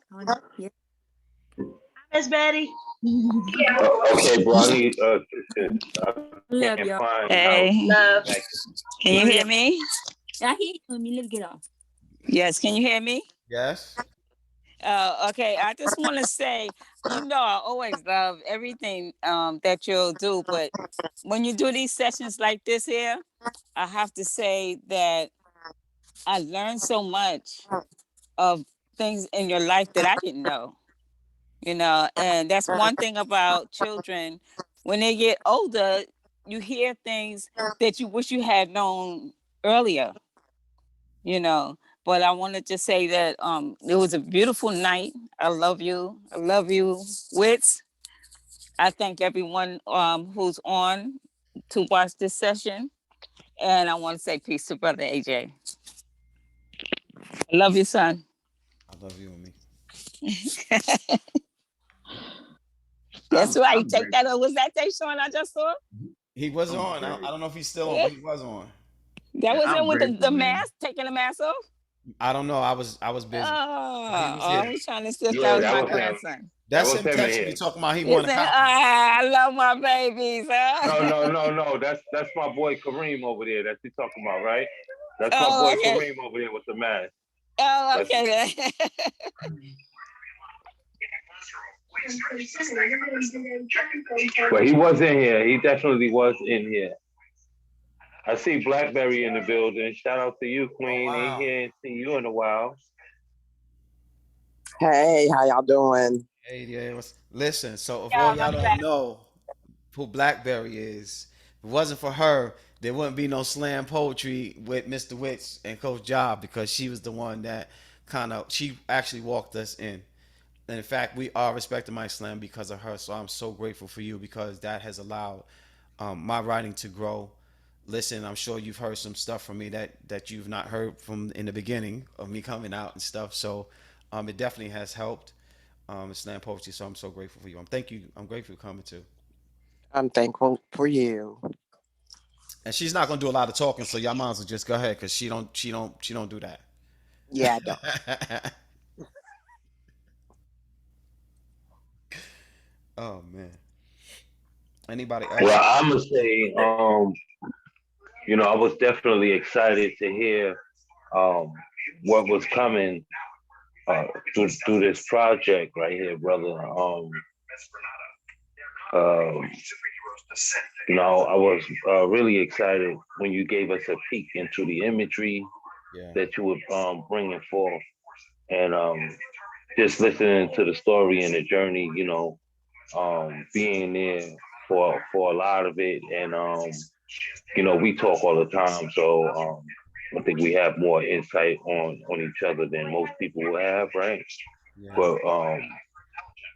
Miss Betty. Okay, bro. I need Love y'all. Hey. Love. Can you hear me? I hear you. Let me get off. Yes, can you hear me? Yes. Okay, I just want to say, I always love everything that you'll do, but when you do these sessions like this here, I have to say that I learned so much of things in your life that I didn't know, and that's one thing about children. When they get older, you hear things that you wish you had known earlier, But I wanted to say that it was a beautiful night. I love you. I love you, Wits. I thank everyone who's on to watch this session. And I want to say peace to Brother AJ. I love you, son. I love you and me. That's right. I'm Take great. that. Was that Tayshawn I just saw? He was I'm on. I great. don't know if he's still on, Yeah. but he was on. That Yeah, was I'm him with grateful, the man. mask, taking the mask off. I don't know. I was busy. He Oh, was I here. was trying to see if that Yeah, was that my was him. grandson. That That's was him him in texting me here. talking about he He want a said, copy. I love my babies. No, Huh? no, no, no. That's my boy Kareem over there. That's you talking about, right? That's my Oh, boy okay. Kareem over there with the mask. Oh, That's okay. Then. but he was in here. He definitely was in here. I see Blackberry in the building. Shout out to you, Oh Queen. Ain't wow. here and see you in a while. Hey, how y'all doing? Hey, yeah. Listen. So if all Yeah, y'all I'm don't back. know who Blackberry is, if it wasn't for her, there wouldn't be no slam poetry with Mr. Wicks and Coach Job because she was the one that she actually walked us in. And in fact, we are respecting my slam because of her. So I'm so grateful for you because that has allowed my writing to grow. Listen, I'm sure you've heard some stuff from me that you've not heard from in the beginning of me coming out and stuff. So it definitely has helped slam poetry. So I'm so grateful for you. Thank you. I'm grateful for coming too. I'm thankful for you. And she's not gonna do a lot of talking, so y'all might as well just go ahead because she don't do Yeah, I don't. that. Oh man. Anybody else? Well, I'm gonna say, I was definitely excited to hear um, what was coming through this project right here, brother. Um, I was really excited when you gave us a peek into the imagery Yeah. that you were bringing forth, and just listening to the story and the journey. Being there for a lot of it, and we talk all the time, so I think we have more insight on each other than most people will have, right? Yeah. But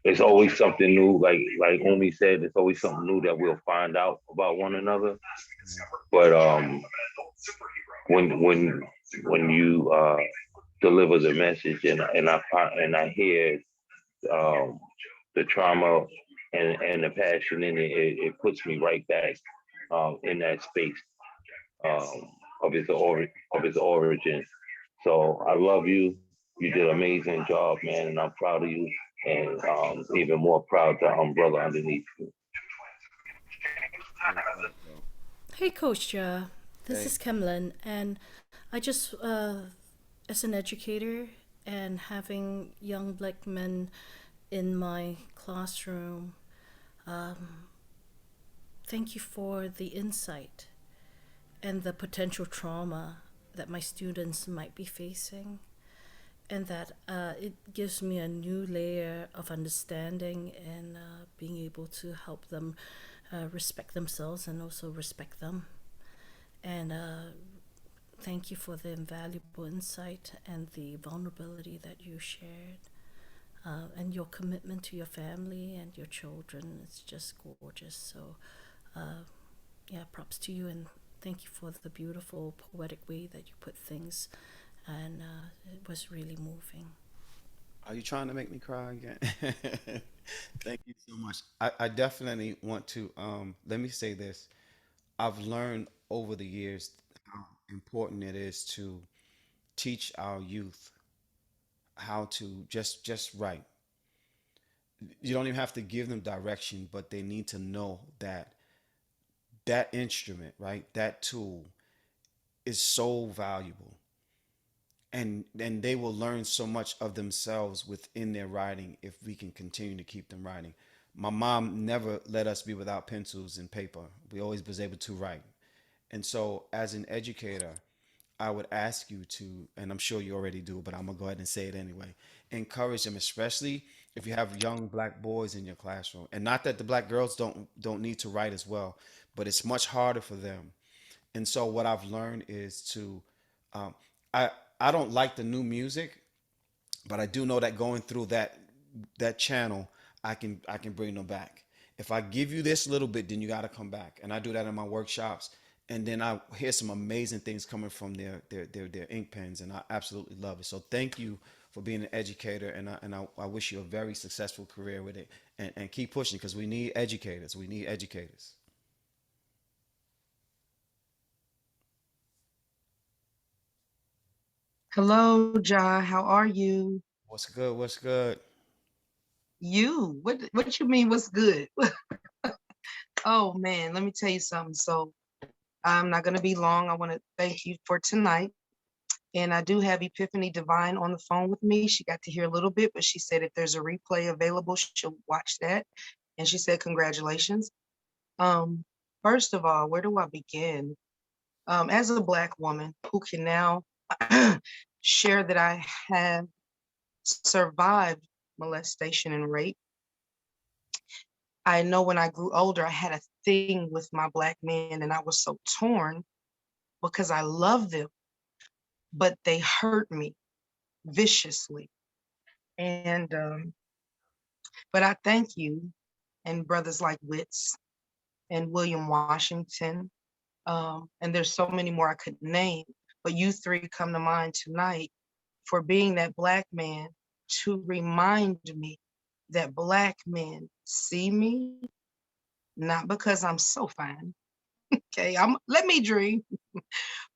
it's always something new. Like Umi said, it's always something new that we'll find out about one another. Yeah. But when you deliver the message and I hear um, the trauma and the passion in it, it puts me right back in that space of his origin. So I love you. You did an amazing job, man, and I'm proud of you, and even more proud the umbrella underneath you. Hey, thanks, bro. Hey, Coach. This Hey. is Kemlin, and I just, as an educator and having young black men in my classroom, thank you for the insight and the potential trauma that my students might be facing, and that it gives me a new layer of understanding and being able to help them respect themselves and also respect them. And thank you for the invaluable insight and the vulnerability that you shared. And your commitment to your family and your children. It's just gorgeous. So, yeah, props to you, and thank you for the beautiful poetic way that you put things. And it was really moving. Are you trying to make me cry again? Thank you so much. I definitely want to let me say this. I've learned over the years how important it is to teach our youth how to just write. You don't even have to give them direction, but they need to know that that instrument, right? That tool is so valuable. And they will learn so much of themselves within their writing if we can continue to keep them writing. My mom never let us be without pencils and paper. We always was able to write. And so as an educator, I would ask you to, and I'm sure you already do, but I'm gonna go ahead and say it anyway. Encourage them, especially if you have young black boys in your classroom. And not that the black girls don't need to write as well, but it's much harder for them. And so what I've learned is to, um, I I don't like the new music, but I do know that going through that channel, I can bring them back. If I give you this little bit, then you got to come back, and I do that in my workshops. And then I hear some amazing things coming from their ink pens, and I absolutely love it. So thank you for being an educator, and I wish you a very successful career with it, and keep pushing because we need educators. We need educators. Hello, Ja. How are you? What's good? What's good? You? What you mean? What's good? Oh man, let me tell you something. So I'm not gonna be long. I want to thank you for tonight. And I do have Epiphany Divine on the phone with me. She got to hear a little bit, but she said if there's a replay available, she'll watch that. And she said, congratulations. Um, First of all, where do I begin? As a Black woman who can now share that I have survived molestation and rape, I know when I grew older, I had a thing with my Black men, and I was so torn because I love them, but they hurt me viciously. And but I thank you and brothers like Witts and William Washington, and there's so many more I could name, but you three come to mind tonight for being that Black man to remind me that Black men see me, not because I'm so fine, okay, let me dream,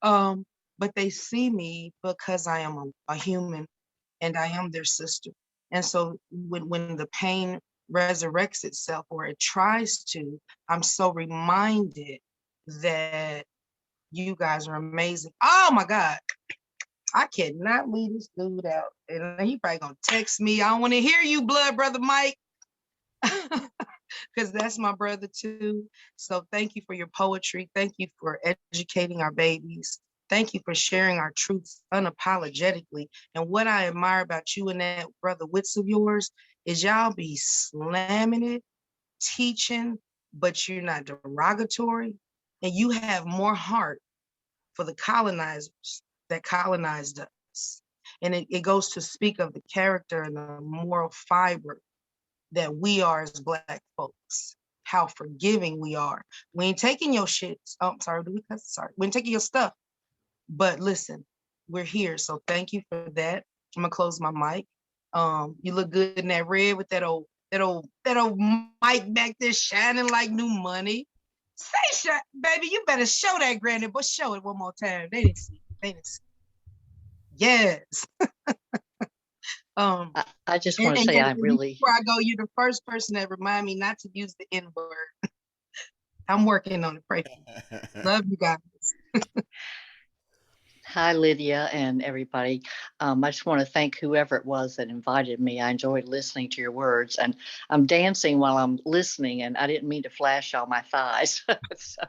um, but they see me because I am a human and I am their sister. And so when the pain resurrects itself or it tries to, I'm so reminded that you guys are amazing. Oh my God, I cannot leave this dude out. And he probably gonna text me. I don't want to hear you, blood brother Mike. Because that's my brother too. So thank you for your poetry. Thank you for educating our babies. Thank you for sharing our truths unapologetically. And what I admire about you and that brother Wits of yours is y'all be slamming it, teaching, but you're not derogatory. And you have more heart for the colonizers that colonized us. And it goes to speak of the character and the moral fiber that we are as Black folks, how forgiving we are. We ain't taking your shit. Oh, I'm sorry, do we cuss? Sorry. We ain't taking your stuff. But listen, we're here. So thank you for that. I'm gonna close my mic. You look good in that red with that old mic back there shining like new money. Say, baby, you better show that granny, but show it one more time. They didn't see. They didn't see. Yes. I just want to And say I really, before I go, you're the first person that remind me not to use the N word. I'm working on it. Pray for me. Love you guys. hi, Lydia and everybody. I just want to thank whoever it was that invited me. I enjoyed listening to your words, and I'm dancing while I'm listening, and I didn't mean to flash all my thighs. So,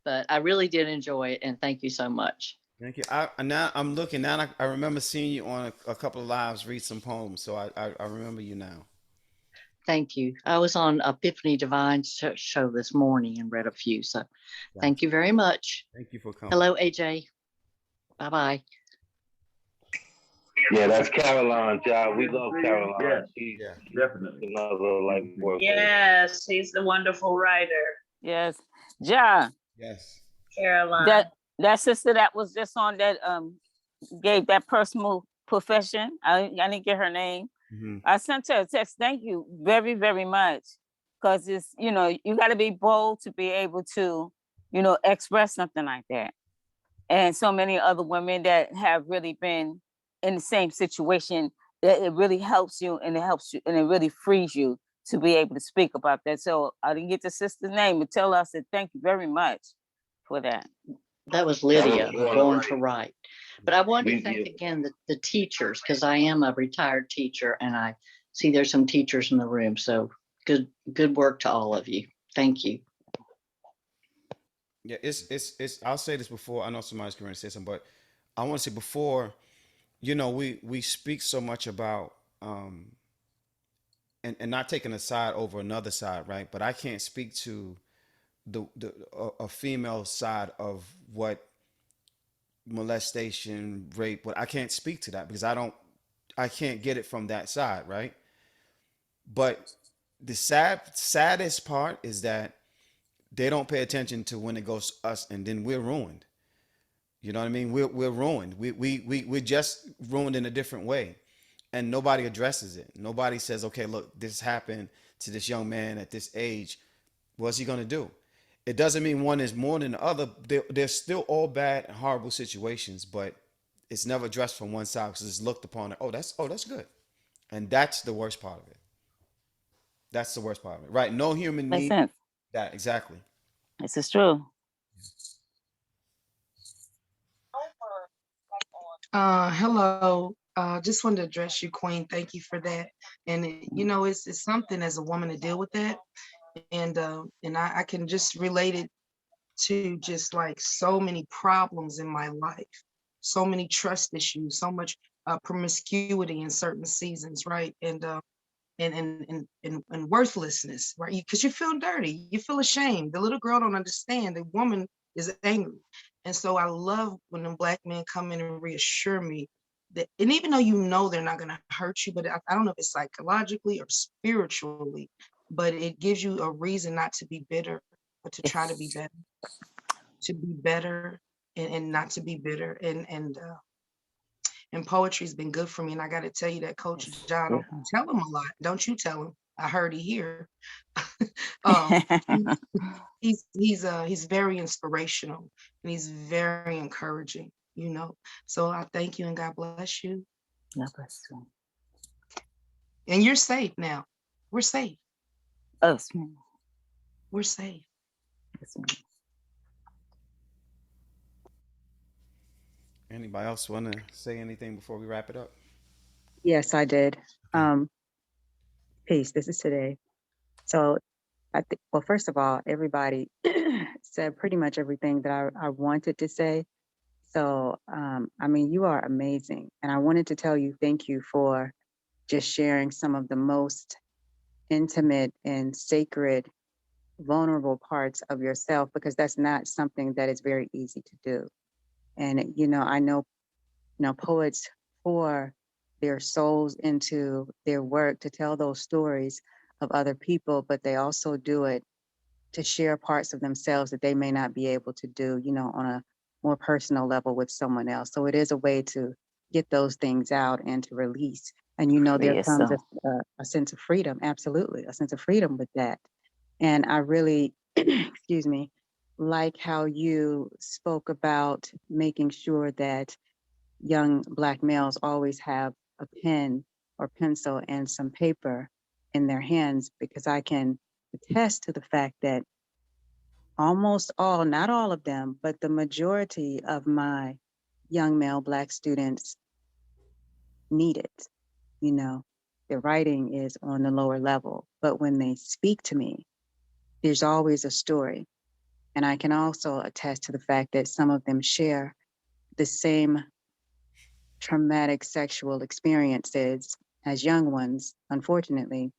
but I really did enjoy it, and thank you so much. Thank you. Now I'm looking now. I remember seeing you on a couple of lives read some poems, so I remember you now. Thank you. I was on Epiphany Divine show this morning and read a few, so thank Gotcha. you very much. Thank you for coming. Hello, AJ. Bye bye. Yeah, that's Caroline, y'all. We love Caroline. Yeah, She's Yeah. definitely. another life work. Yes, he's the wonderful writer, Yes. Ja, Yes. Caroline. that sister that was just on that gave that personal profession. I didn't get her name. Hmm. I sent her a text. Thank you very, very much. Because it's, you got to be bold to be able to, express something like that. And so many other women that have really been in the same situation, that it really helps you and it helps you and it really frees you to be able to speak about that. So I didn't get the sister's name, but tell us that thank you very much for that. That was That was Lydia, Born to Write. But I wanted to We thank give. again the teachers, because I am a retired teacher and I see there's some teachers in the room. So good work to all of you. Thank you. Yeah, it's. I'll say this before. I know somebody's going to say something, but I want to say before. We speak so much about and not taking a side over another side, right? But I can't speak to a female side of what molestation, rape. But I can't speak to that because I can't get it from that side, right? But the saddest part is that they don't pay attention to when it goes to us, and then we're ruined. You know what I mean? We're ruined. We're just ruined in a different way, and nobody addresses it. Nobody says, okay, look, this happened to this young man at this age. What's he gonna do? It doesn't mean one is more than the other. They're still all bad and horrible situations, but it's never addressed from one side because it's looked upon. Oh, that's good, and that's the worst part of it. That's the worst part of it, right? No human Makes need sense. that exactly. This is true. Hello. Just wanted to address you, Queen. Thank you for that. And it's something as a woman to deal with that. And I can just relate it to just like so many problems in my life, so many trust issues, so much promiscuity in certain seasons, right? And worthlessness, right? Because you feel dirty, you feel ashamed. The little girl don't understand. The woman is angry, and so I love when the black men come in and reassure me that, and even though they're not going to hurt you, but I don't know if it's psychologically or spiritually, but it gives you a reason not to be bitter, but to try to be better, and not to be bitter. And poetry's been good for me. And I got to tell you that Coach Yes. John, don't Yeah. tell him a lot. Don't you tell him? I heard he here. um, he- he's very inspirational, and he's very encouraging. So I thank you and God bless you. God bless you. And you're safe now. We're safe. Us, man. We're safe. Yes, ma'am. Anybody else want to say anything before we wrap it up? Yes, I did. Okay. Peace. This is today. So well, first of all, everybody said pretty much everything that I wanted to say. So, I mean, you are amazing. And I wanted to tell you thank you for just sharing some of the most intimate and sacred, vulnerable parts of yourself, because that's not something that is very easy to do. And, I know, poets pour their souls into their work to tell those stories of other people, but they also do it to share parts of themselves that they may not be able to do, on a more personal level with someone else. So it is a way to get those things out and to release. And Free there comes yourself. a sense of freedom, absolutely, a sense of freedom with that. And I really, excuse me, like how you spoke about making sure that young Black males always have a pen or pencil and some paper in their hands, because I can attest to the fact that almost all, not all of them, but the majority of my young male Black students need it. You know, their writing is on the lower level, but when they speak to me, there's always a story. And I can also attest to the fact that some of them share the same traumatic sexual experiences as young ones, unfortunately,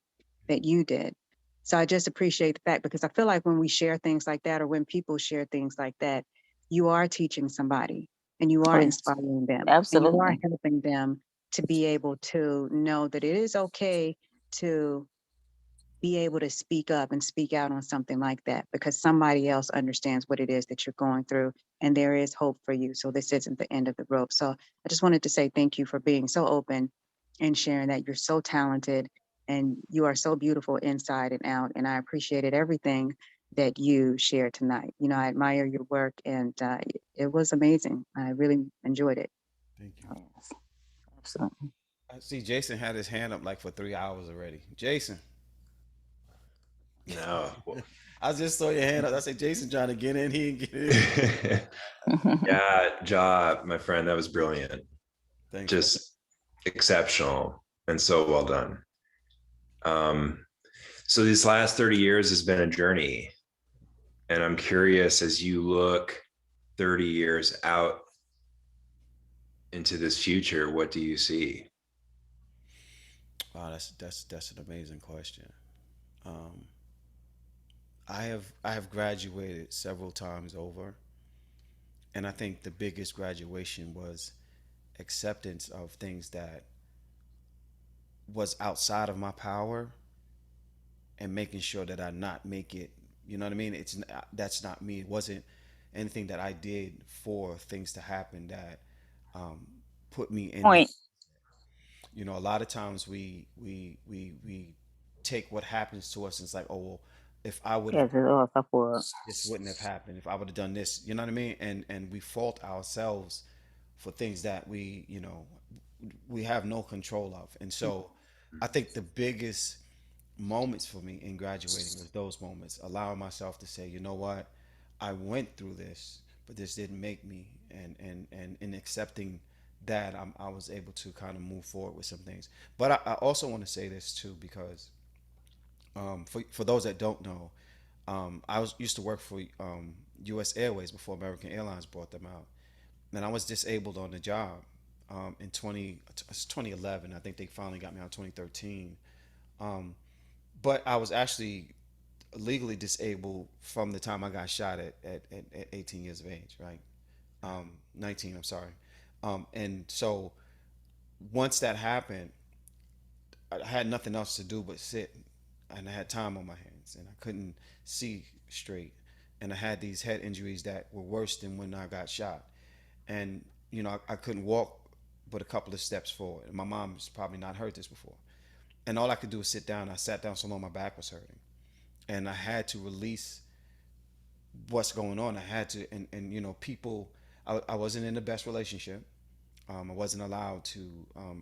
that you did. So I just appreciate the fact, because I feel like when we share things like that, or when people share things like that, you are teaching somebody, and you Oh, are yes. inspiring them, and you are Absolutely. helping them to be able to know that it is okay to be able to speak up and speak out on something like that, because somebody else understands what it is that you're going through, and there is hope for you. So this isn't the end of the rope. So I just wanted to say thank you for being so open and sharing that. You're so talented and you are so beautiful inside and out. And I appreciated everything that you shared tonight. I admire your work, and it was amazing. I really enjoyed it. Thank you. Oh, yes. Absolutely. I see Jason had his hand up like for 3 hours already. Jason. No. I just saw your hand up. I said, Jason trying to get in. He didn't get in. Yeah, Ja, my friend, that was brilliant. Thank you. Just exceptional and so well done. So these last 30 years has been a journey. And I'm curious, as you look 30 years out into this future, what do you see? Wow, that's an amazing question. Um, I have graduated several times over, And I think the biggest graduation was acceptance of things that was outside of my power and making sure that I not make it. You know what I mean? That's not me. It wasn't anything that I did for things to happen that um, put me in that. Point. You know, a lot of times we take what happens to us and it's like, oh well, if I would have, Yes, it's all support. this wouldn't have happened. If I would have done this, you know what I mean? And we fault ourselves for things that we have no control of. And so I think the biggest moments for me in graduating was those moments, allowing myself to say, you know what, I went through this, but this didn't make me. And in accepting that, I was able to kind of move forward with some things. But I also want to say this too, because for those that don't know, I used to work for U.S. Airways before American Airlines brought them out, and I was disabled on the job in 2011. I think they finally got me out in 2013. But I was actually legally disabled from the time I got shot at 18 years of age, right? 19, I'm sorry. And so once that happened, I had nothing else to do but sit, and I had time on my hands, and I couldn't see straight, and I had these head injuries that were worse than when I got shot, and I couldn't walk but a couple of steps forward. And my mom's probably not heard this before, and all I could do was sit down. I sat down so long my back was hurting, and I had to release what's going on. I had to, and people. I wasn't in the best relationship. I wasn't allowed to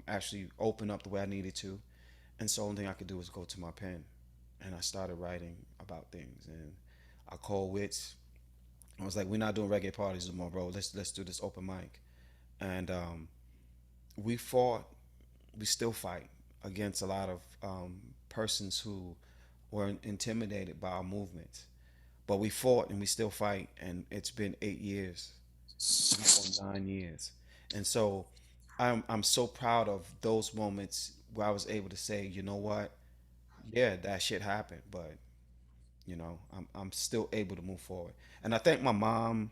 actually open up the way I needed to. And so the only thing I could do was go to my pen, and I started writing about things. And I called wits. I was like, "We're not doing reggae parties anymore, bro. Let's do this open mic." And we fought. We still fight against a lot of persons who were intimidated by our movement. But we fought and we still fight. And it's been 8 years, on 9 years. And so I'm so proud of those moments where I was able to say, you know what, yeah, that shit happened, but I'm still able to move forward. And I thank my mom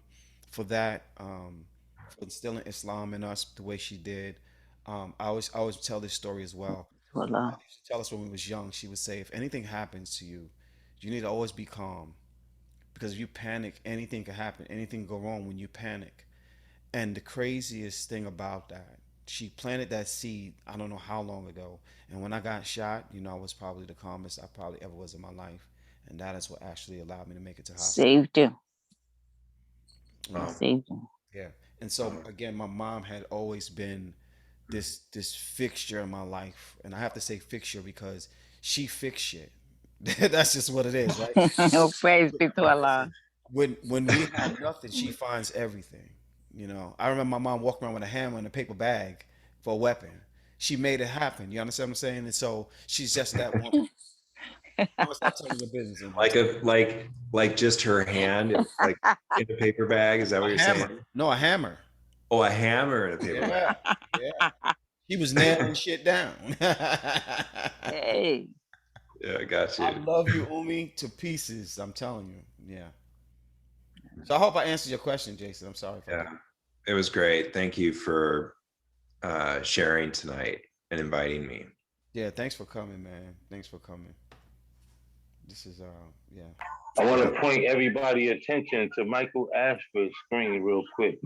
for that, for instilling Islam in us the way she did. I always tell this story as well. Voila. She used to tell us when we was young, she would say, if anything happens to you, you need to always be calm, because if you panic, anything can happen. Anything can go wrong when you panic. And the craziest thing about that, she planted that seed, I don't know how long ago. And when I got shot, I was probably the calmest I probably ever was in my life. And that is what actually allowed me to make it to hospital. Saved you. Um, Saved you. yeah. And so again, my mom had always been this fixture in my life. And I have to say fixture because she fixed shit. That's just what it is, right? Oh, praise be to Allah. Listen, when we have nothing, she finds everything. I remember my mom walking around with a hammer and a paper bag for a weapon. She made it happen. You understand what I'm saying? And so she's just that woman. I'm gonna stop telling your business. Like just her hand, like in a paper bag. Is that what A you're hammer. saying? No, a hammer. Oh, a hammer in a paper Yeah, bag. yeah. She was nailing shit down. Hey. Yeah, I got I you. love you, Umi, to pieces. I'm telling you. Yeah. So I hope I answered your question, Jason. I'm sorry if I Yeah, didn't. it was great. Thank you for sharing tonight and inviting me. Yeah, thanks for coming, man. Thanks for coming. This is yeah. I want to point everybody attention to Michael Ashford's screen real quick.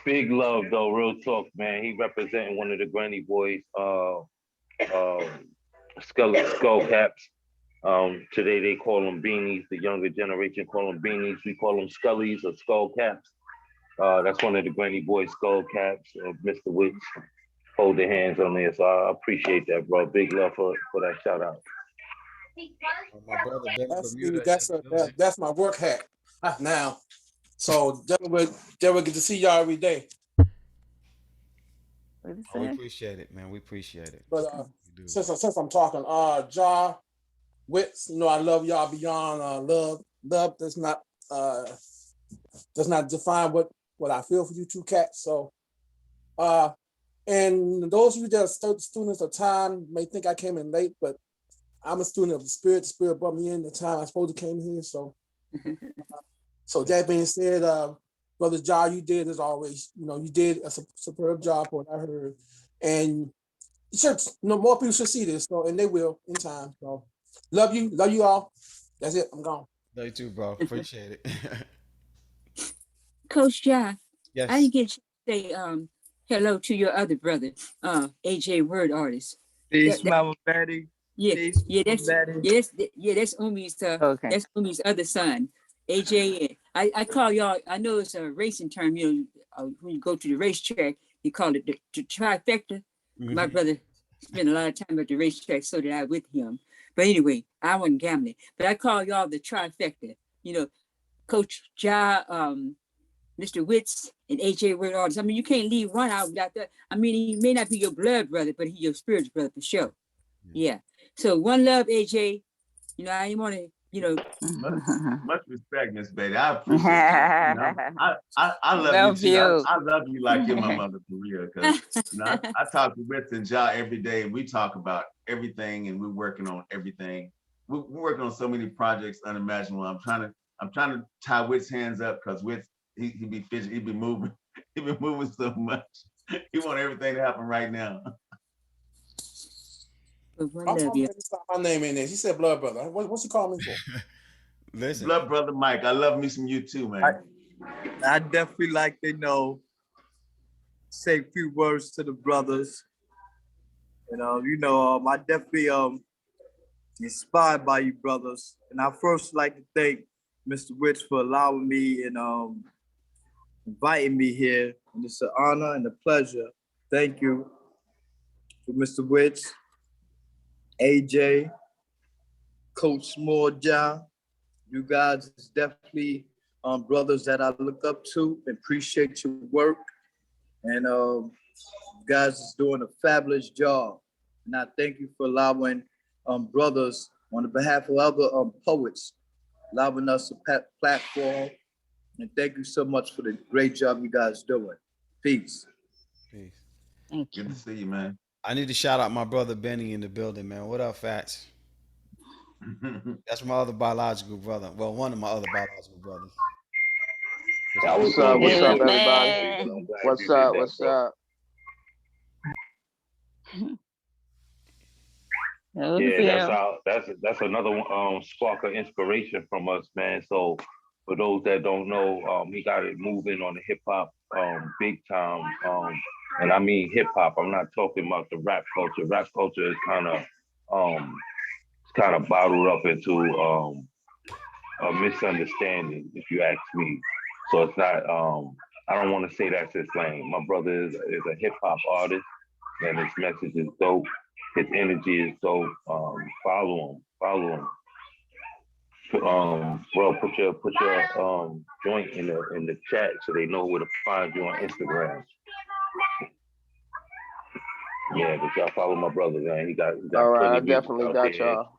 Big love though, real talk, man. He representing one of the Granny Boys, skull caps. Today they call them beanies. The younger generation call them beanies. We call them scullies or skull caps. That's one of the Granny Boys skull caps. Mr. Wicks hold their hands on there, so I appreciate that, bro. Big love for that shout out. My brother Ben That's Bermuda. that's my work hat now. So they will get to see y'all every day. Oh, we appreciate it, man. We appreciate it. But since I'm talking, Wits, I love y'all beyond love. Love does not define what I feel for you two cats. So and those of you that are students of time may think I came in late, but I'm a student of the Spirit. The Spirit brought me in the time I supposed to came here. So So that being said, Brother Ja, you did as always. You did a superb job for what I heard, and more people should see this. So, and they will in time. So, love you all. That's it. I'm gone. Love you too, bro. Appreciate it. Coach John, I Yes. didn't get to say hello to your other brother, AJ Word Artist. Peace, Mama Betty. Yeah, Peace, yeah, Mama that's Betty. that's Umi's Okay. that's Umi's other son, AJ. I call y'all. I know it's a racing term. When you go to the racetrack, you call it the trifecta. My brother spent a lot of time at the racetrack, so did I with him. But anyway, I wasn't gambling. But I call y'all the trifecta. Coach Ja, Mr. Witts, and AJ Word Artist. I mean, you can't leave one out without that. I mean, he may not be your blood brother, but he's your spiritual brother for sure. Yeah. So one love, AJ. I didn't want to, Much respect, Miss Betty. I appreciate you. I love you too. I love you like you're my mother for real. Because I talk to Witz and Ja every day. We talk about everything, and we're working on everything. We're working on so many projects unimaginable. I'm trying to tie Witt's hands up because Witz he be fidgeting, he be moving, he be moving so much. He want everything to happen right now. I'm talking my name in there. She said blood brother. What's she calling me for? Listen. Blood brother Mike, I love me some you too, man. I definitely like to say a few words to the brothers. I definitely inspired by you brothers. And I first like to thank Mr. Witch for allowing me and inviting me here. And it's an honor and a pleasure. Thank you to Mr. Witch, AJ, Coach Moore-Ja. You guys is definitely brothers that I look up to and appreciate your work. And you guys is doing a fabulous job. And I thank you for allowing brothers on the behalf of other poets, allowing us a platform. And thank you so much for the great job you guys doing. Peace. Peace. Thank you. Good to see you, man. I need to shout out my brother Benny in the building, man. What up, Fats? That's my other biological brother. Well, one of my other biological brothers. What's up? What's up, everybody? Man. What's up? What's up? Yeah, that's another spark of inspiration from us, man. So for those that don't know, he got it moving on the hip hop big time. And I mean hip hop. I'm not talking about the rap culture. Rap culture is kind of bottled up into a misunderstanding, if you ask me. So it's not. I don't want to say that's his lane. My brother is a hip hop artist, and his message is dope. His energy is dope. Follow him. Well, put your joint in the chat so they know where to find you on Instagram. Yeah, but y'all follow my brother, man. He got All right, I plenty of definitely music got out there. y'all.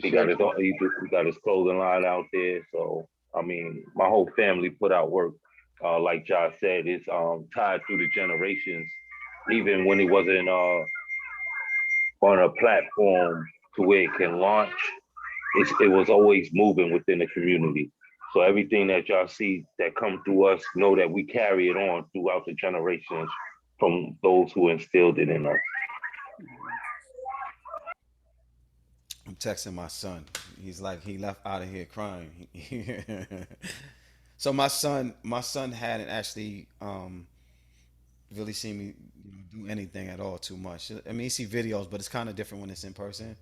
He got Appreciate you. he got his clothing line out there. So I mean, my whole family put out work. Like Josh said, it's tied through the generations. Even when he wasn't on a platform to where it can launch, it was always moving within the community. So everything that y'all see that come through us, know that we carry it on throughout the generations from those who instilled it in us. I'm texting my son. He's like he left out of here crying. So my son hadn't actually really seen me do anything at all too much. I mean, he see videos, but it's kind of different when it's in person.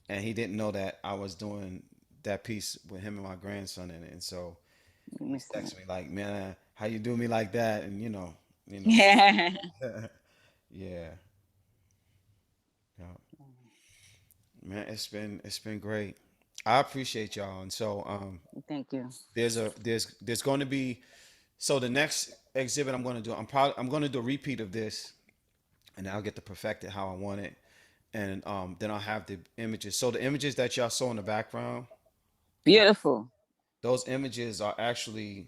And he didn't know that I was doing that piece with him and my grandson in it. And so he's texting me like, "Man, how you do me like that?" And Yeah. yeah. Yeah. Man, it's been great. I appreciate y'all. And so Thank you. there's going to be, so the next exhibit I'm going to do, I'm going to do a repeat of this, and I'll get to perfect it how I want it, and then I'll have the images. So the images that y'all saw in the background, Beautiful. those images are actually,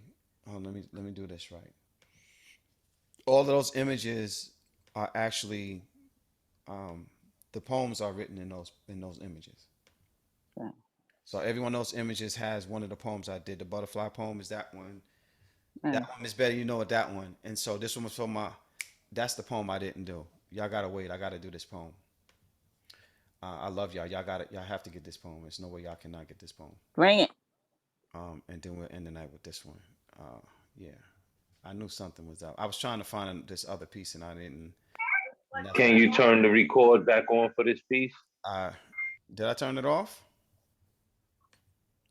oh, let me do this right. All of those images are actually, the poems are written in those images. Yeah. So everyone else images has one of the poems I did. The butterfly poem is that one. Mm. That one is better, you know it, that one. And so this one was for my, that's the poem I didn't do. Y'all gotta wait. I gotta do this poem. I love y'all. Y'all have to get this poem. There's no way y'all cannot get this poem. Bring it. And then we'll end the night with this one. Yeah. I knew something was up. I was trying to find this other piece and I didn't. Can you turn the record back on for this piece? Did I turn it off?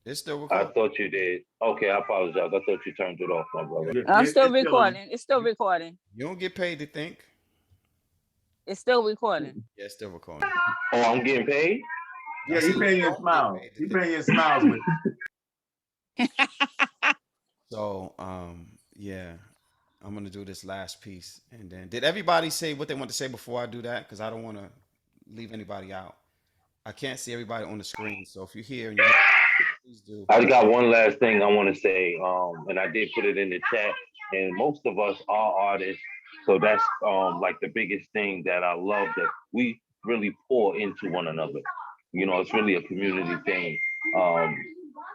It's still I recording. thought you did. Okay, I apologize. I thought you turned it off, my brother. I'm still recording. It's still recording. You don't get paid to think. It's still recording. Yeah, it's still recording. Oh, I'm getting paid? Yeah, he paying your smiles. He paying your smiles with So, yeah, I'm gonna do this last piece, and then did everybody say what they want to say before I do that? Because I don't want to leave anybody out. I can't see everybody on the screen, so if you're here and you please do. I got one last thing I want to say, and I did put it in the chat. And most of us are artists, so that's like the biggest thing that I love, that we really pour into one another. You know, it's really a community thing. Um,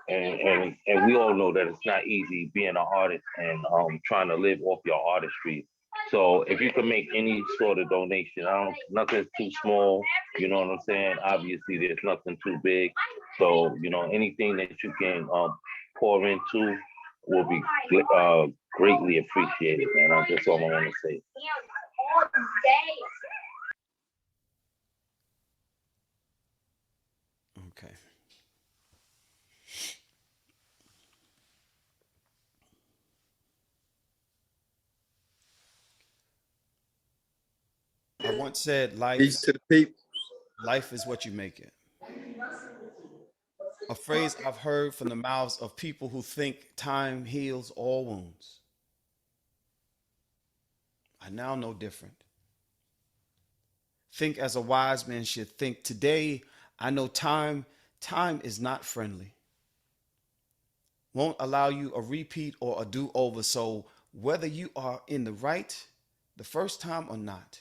and we all know that it's not easy being an artist and trying to live off your artistry. So if you can make any sort of donation, nothing's too small. You know what I'm saying? Obviously, there's nothing too big. So you know, anything that you can pour into will be greatly appreciated, man. That's all I want to say. Okay. I once said Peace to the people. life is what you make it. A phrase I've heard from the mouths of people who think time heals all wounds. I now know different. Think as a wise man should think. Today, I know time is not friendly. Won't allow you a repeat or a do-over. So whether you are in the right the first time or not,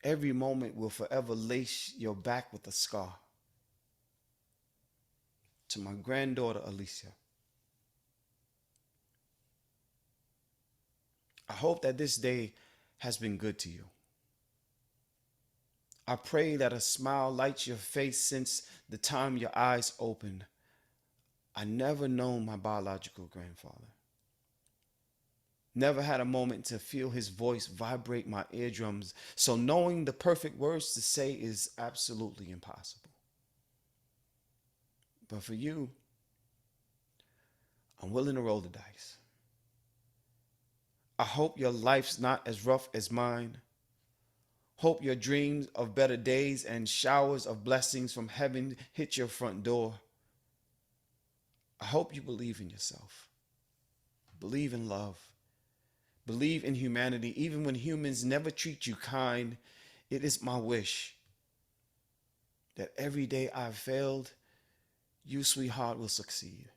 every moment will forever lace your back with a scar. To my granddaughter, Alicia, I hope that this day has been good to you. I pray that a smile lights your face since the time your eyes opened. I never known my biological grandfather. Never had a moment to feel his voice vibrate my eardrums, so knowing the perfect words to say is absolutely impossible. But for you, I'm willing to roll the dice. I hope your life's not as rough as mine. Hope your dreams of better days and showers of blessings from heaven hit your front door. I hope you believe in yourself. Believe in love. Believe in humanity, even when humans never treat you kind. It is my wish that every day I've failed, you, sweetheart, will succeed.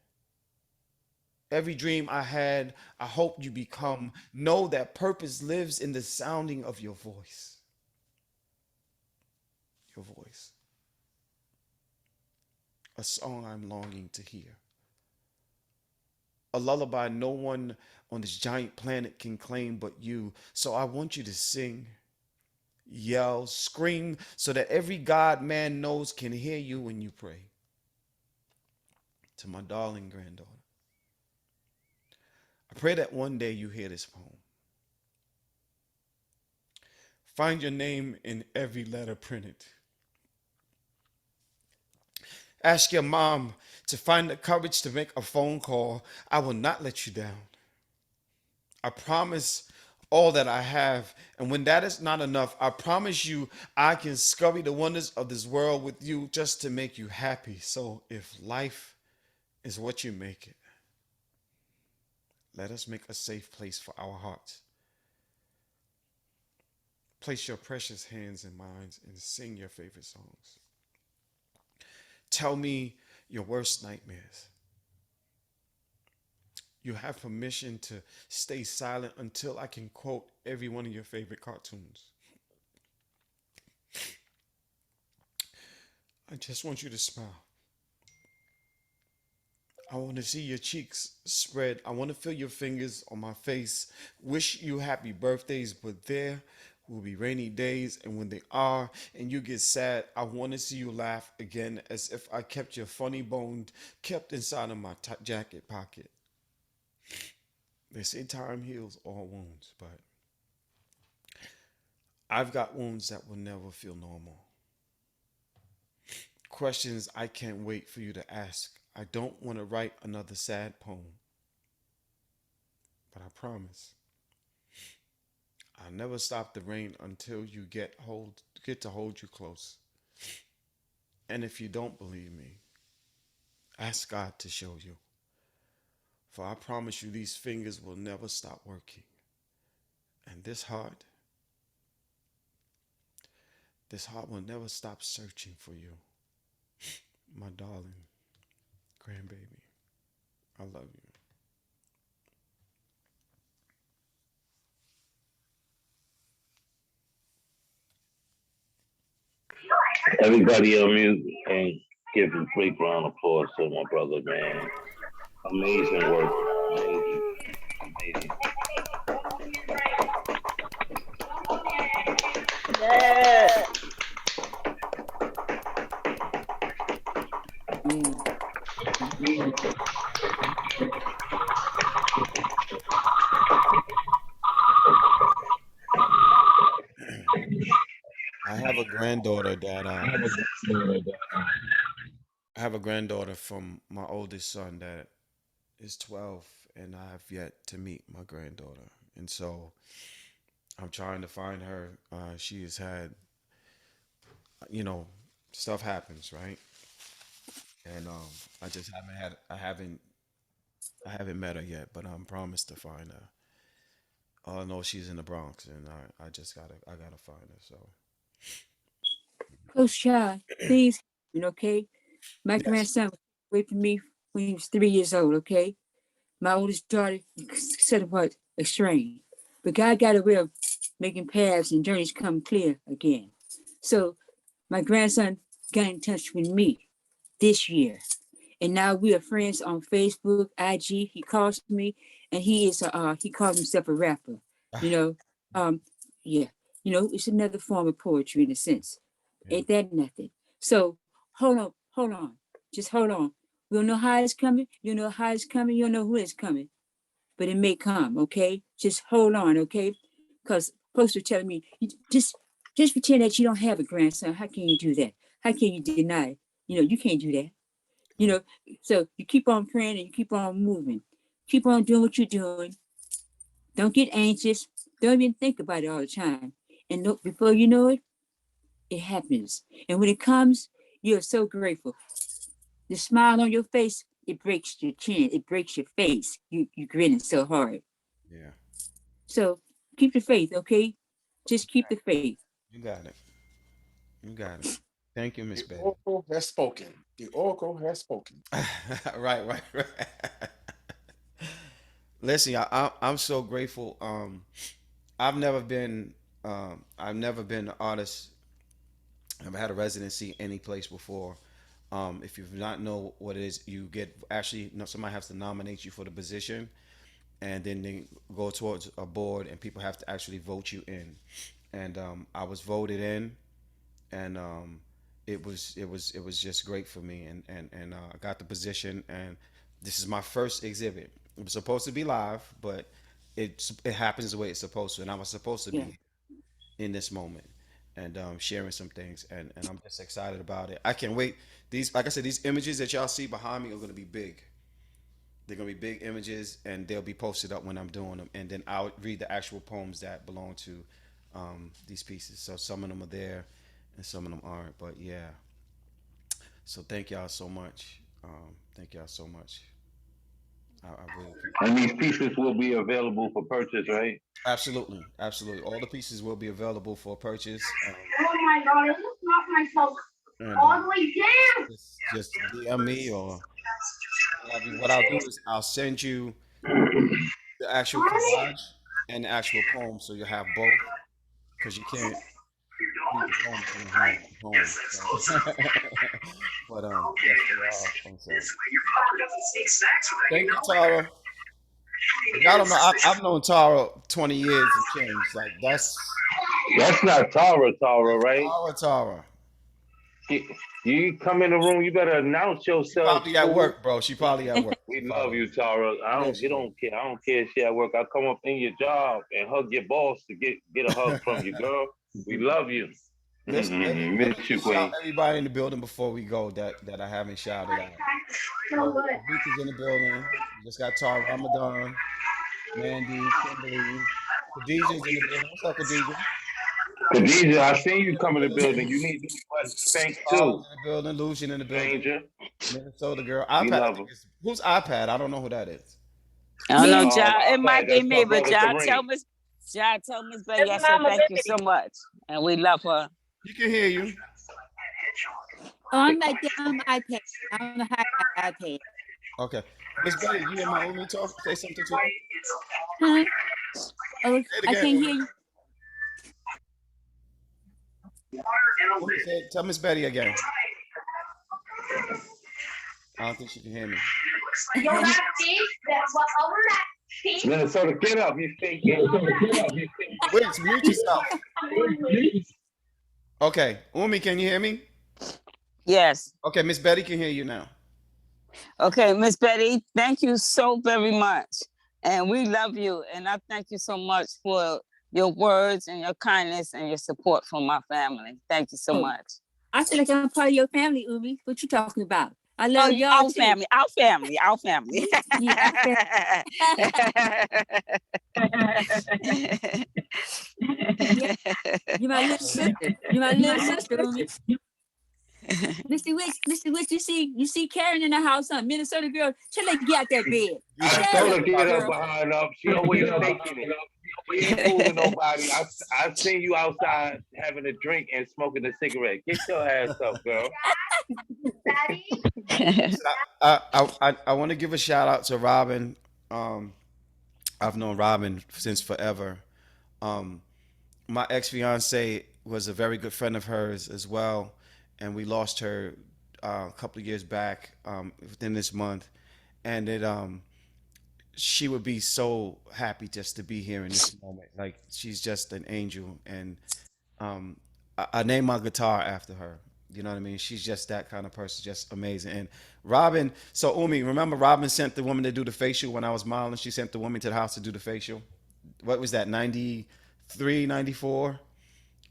Every dream I had, I hope you become. Know that purpose lives in the sounding of your voice. Your voice. A song I'm longing to hear. A lullaby no one on this giant planet can claim but you. So I want you to sing, yell, scream, so that every God man knows can hear you when you pray. To my darling granddaughter, I pray that one day you hear this poem. Find your name in every letter printed. Ask your mom to find the courage to make a phone call. I will not let you down. I promise all that I have. And when that is not enough, I promise you I can scurry the wonders of this world with you just to make you happy. So if life is what you make it, let us make a safe place for our hearts. Place your precious hands in mine and sing your favorite songs. Tell me your worst nightmares. You have permission to stay silent until I can quote every one of your favorite cartoons. I just want you to smile. I want to see your cheeks spread. I want to feel your fingers on my face. Wish you happy birthdays, but there will be rainy days. And when they are, and you get sad, I want to see you laugh again as if I kept your funny bone kept inside of my jacket pocket. They say time heals all wounds, but I've got wounds that will never feel normal. Questions I can't wait for you to ask. I don't want to write another sad poem, but I promise I'll never stop the rain until you get to hold you close. And if you don't believe me, ask God to show you. For I promise you these fingers will never stop working. And this heart will never stop searching for you. My darling grandbaby, I love you. Everybody on mute and give a big round of applause to my brother, man. Amazing work. Amazing. Amazing. Yeah. I have a granddaughter that I have a granddaughter from my oldest son that is 12, and I have yet to meet my granddaughter. And so I'm trying to find her. She has had, you know, stuff happens, right? And I just I haven't met her yet, but I'm promised to find her. All I know she's in the Bronx, and I gotta find her. So Coach Child, please, okay? My yes, grandson was away from me when he was 3 years old, okay? My oldest daughter set apart estranged. But God got a way of making paths and journeys come clear again. So my grandson got in touch with me this year. And now we are friends on Facebook, IG. He calls me, and he calls himself a rapper. You know, um, yeah, it's another form of poetry in a sense. yeah, Ain't that nothing? So hold on, just hold on. We don't know how it's coming. You know how it's coming. You don't know who it's coming, but it may come. Okay, just hold on. Okay, because folks are telling me just pretend that you don't have a grandson. How can you do that? How can you deny it? You can't do that. You no, know, so you keep on praying and you keep on moving. Keep on doing what you're doing. Don't get anxious. Don't even think about it all the time. And before you know it, it happens. And when it comes, you're so grateful. The smile on your face, it breaks your chin. It breaks your face. You grinning so hard. yeah. So keep the faith, okay? Just keep the faith. You got it. You got it. Thank you, Miss The Betty. oracle has spoken. The oracle has spoken. Right, right, right. Listen, I'm so grateful. I've never been I've never been an artist. I've had a residency any place before. If you not know what it is, you get actually somebody has to nominate you for the position, and then they go towards a board, and people have to actually vote you in. And I was voted in, and it was just great for me, and I got the position, and this is my first exhibit. It was supposed to be live, but it happens the way it's supposed to, and I was supposed to Yeah. be in this moment and sharing some things, and I'm just excited about it. I can't wait. These, like I said, these images that y'all see behind me are going to be big. They're going to be big images, and they'll be posted up when I'm doing them, and then I'll read the actual poems that belong to these pieces. So some of them are there and some of them aren't, but yeah. So thank y'all so much. Thank y'all so much. I really appreciate And it. these pieces will be available for purchase, right? Absolutely, absolutely. All the pieces will be available for purchase. Oh my God, I just knocked myself And all the way down. just DM me, or what I'll do is I'll send you the actual collage and the actual poem, so you'll have both, because you can't read the poem if you don't have the poem. So, but yes, they are on sale. Thank you, Tara. Y'all don't know. I've known Tara 20 years and change. Like That's not Tara, right? Tara. You come in the room, you better announce She yourself, probably at fool. work, bro. She probably at work. We love you, Tara. You don't care. I don't care if she at work. I come up in your job and hug your boss to get a hug from you, girl. We love you. Let me Miss you, just Queen. shout everybody in the building before we go that I haven't shouted out. So, Week is in the building. We just got Tara Ramadan, Mandy, Kimberly. Khadijah's in the building. What's up, Khadijah? Khadijah, I seen you come in the building. You need to spank Paula's too. in the building. Lucian in the building. Stranger. Minnesota girl. We iPad. love her. Whose iPad? I don't know who that is. I don't know, Me. Ja. It iPad, might be that's me, my but brother Ja, Kareem. tell Miss Betty I said thank you so much, and we love her. You can hear you. Oh, I'm right there on my iPad. I don't know how I iPad. Okay. Miss Betty, you and my Umi talk? Say something to her. Huh? Oh, Say it I again, can't Umi. hear you. Umi, tell Miss Betty again. I don't think she can hear me. Minnesota, get up. You stink. Wait, mute yourself. Okay. Umi, can you hear me? Yes. Okay, Miss Betty can hear you now. Okay, Miss Betty, thank you so very much. And we love you. And I thank you so much for your words and your kindness and your support for my family. Thank you so much. I feel like I'm part of your family, Umi. What you talking about? I love y'all our too. family, our family, our family. Yeah, you're my little sister. You're my little sister, Umi. Mr. Wicks, you see Karen in the house, huh? Minnesota girl. Tell her to get out that bed. I told her get her behind up. She always faking it. She ain't fooling nobody. I seen you outside having a drink and smoking a cigarette. Get your ass up, girl. I want to give a shout out to Robin. I've known Robin since forever. My ex-fiance was a very good friend of hers as well, and we lost her a couple of years back within this month, and she would be so happy just to be here in this moment. Like, she's just an angel, and I named my guitar after her. You know what I mean? She's just that kind of person, just amazing. And Robin, so Umi, remember Robin sent the woman to do the facial when I was modeling? She sent the woman to the house to do the facial. What was that, 93, 94?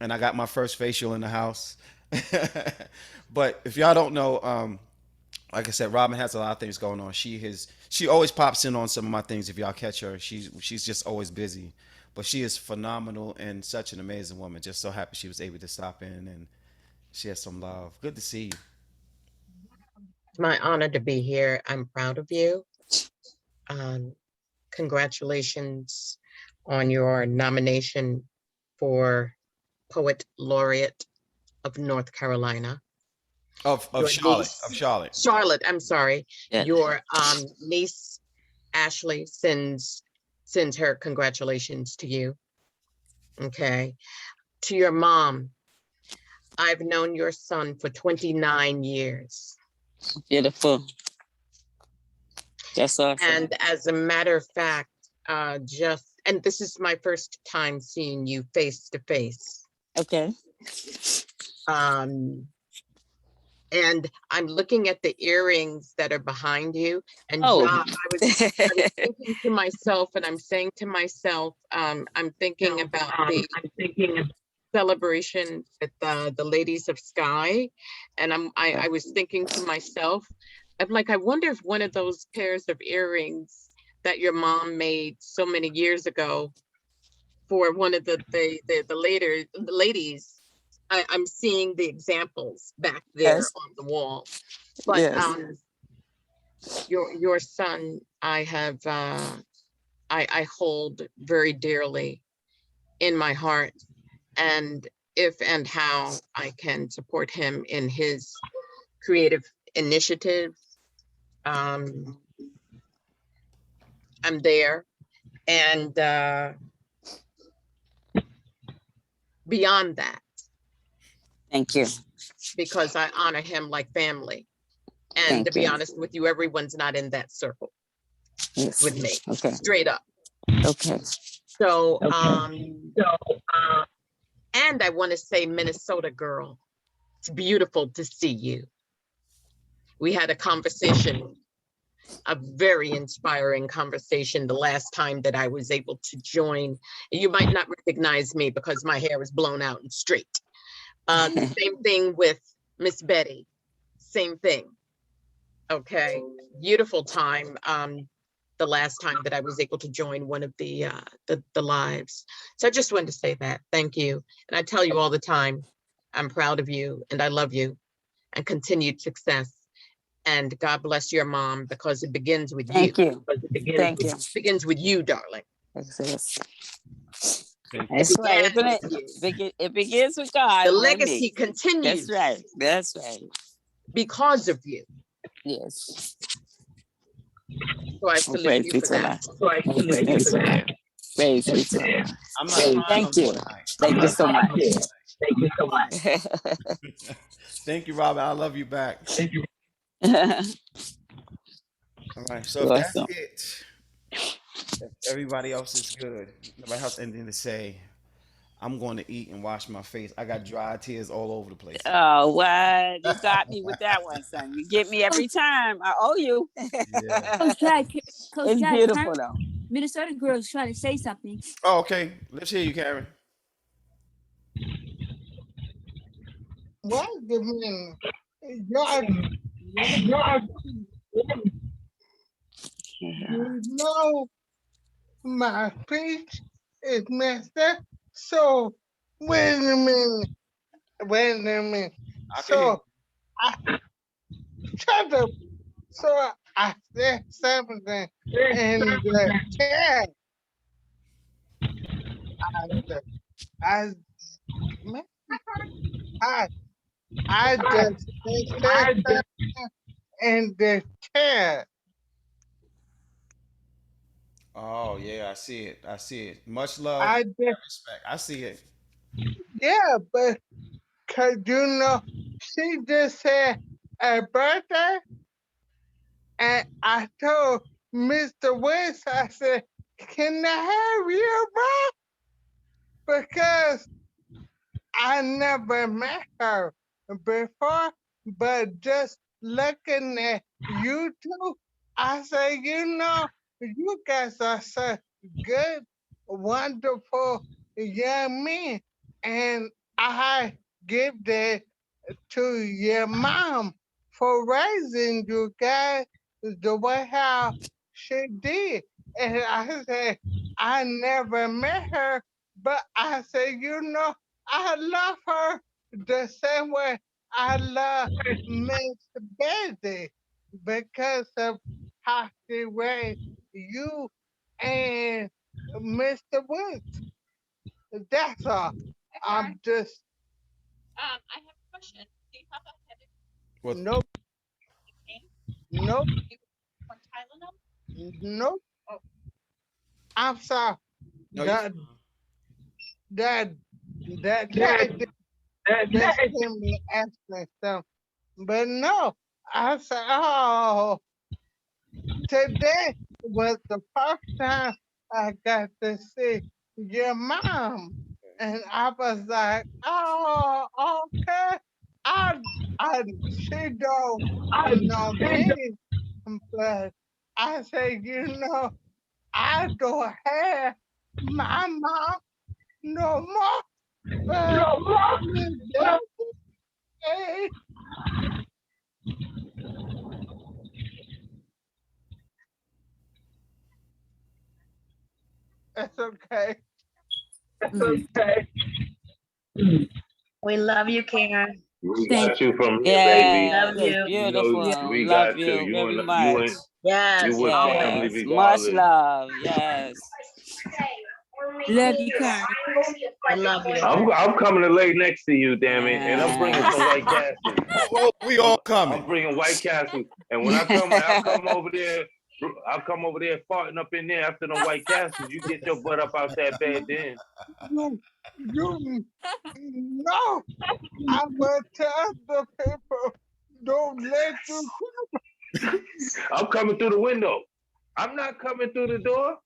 And I got my first facial in the house. But if y'all don't know, like I said, Robin has a lot of things going on. She always pops in on some of my things. If y'all catch her, she's just always busy. But she is phenomenal and such an amazing woman. Just so happy she was able to stop in and share some love. Good to see you. It's my honor to be here. I'm proud of you. Congratulations on your nomination for Poet Laureate of North Carolina. Of Charlotte. Charlotte, I'm sorry. Yeah. Your niece, Ashley, sends her congratulations to you. Okay. To your mom, I've known your son for 29 years. Beautiful. That's awesome. And as a matter of fact, and this is my first time seeing you face to face. Okay. And I'm looking at the earrings that are behind you. And Oh. John, I was thinking to myself, and I'm saying to myself, I'm thinking about the celebration with the Ladies of Sky. And I was thinking to myself, I'm like, I wonder if one of those pairs of earrings that your mom made so many years ago for one of the ladies, I'm seeing the examples back there on the wall. But your son, I have I hold very dearly in my heart, and if and how I can support him in his creative initiatives, I'm there. And beyond that, thank you. because I honor him like family. And Thank to be you. honest with you, everyone's not in that circle Yes. with me. Okay. Straight up. Okay. So, Okay. and I want to say, Minnesota girl, it's beautiful to see you. We had a conversation, a very inspiring conversation the last time that I was able to join. You might not recognize me because my hair is blown out and straight. The same thing with Miss Betty, same thing. Okay, beautiful time. The last time that I was able to join one of the lives. So I just wanted to say that, thank you. And I tell you all the time, I'm proud of you and I love you, and continued success. And God bless your mom, because it begins with you. Thank you. Thank you. Begins with you, darling. Yes. It That's right. began with you. It begins with God. The and then legacy me. continues. That's right. That's right. Because of you. Yes. So I salute you for that. Praise be to Allah. I'm not crying Thank no you. more tonight. Thank you so much. Thank you so much. Thank you, Robin. I love you back. All right. So if that's Awesome. it, if everybody else is good, nobody has anything to say, I'm going to eat and wash my face. I got dry tears all over the place. Oh, what? You got me with that one, son. You get me every time. I owe you. Yeah. Coach Jack, It's beautiful, though. Minnesota girl's trying to say something. Oh, okay. Let's hear you, Karen. What do you mean? You know, my speech is messed up. So, wait a minute. So, I shut up. So, I said something in the chat. I just said something in the chat. Oh, yeah, I see it. I see it. Much love I and respect. I see it. Yeah, but cause you know, she just said a birthday, and I told Mr. West, I said, "Can I have your bro?" Because I never met her before, but just looking at you two, I say, you know, you guys are such good, wonderful young men. And I give that to your mom for raising you guys the way how she did. And I said, I never met her, but I said, you know, I love her the same way I love Miss Betty because of how she raised you and Mr. Woods. That's all. I'm just. I have a question. Do you have a headache? What? Nope. Nope. On Tylenol? Nope. I'm sorry. No, That just give me asking stuff. But no, I said, oh, today was the first time I got to see your mom. And I was like, oh, okay. She don't know me, but I said, you know, I don't have my mom no more. But hey, it's okay. We love you, Karen. We Thank got you from here, baby. Yeah, Love it's you. You know, beautiful. we Love got you you. very You much. and you Yes, with always. family Yes, much regardless. love. Yes. Love you, Karen. I love you. I'm coming to lay next to you, damn it, and I'm bringing some Yes. White Castles. Oh, we all I'm coming. bringing White Castles, and when I come, I'll come over there. I'll come over there farting up in there after the White Castles. You get your butt up out that bed then. You no, I will tell the people, don't let you I'm coming through the window. I'm not coming through the door.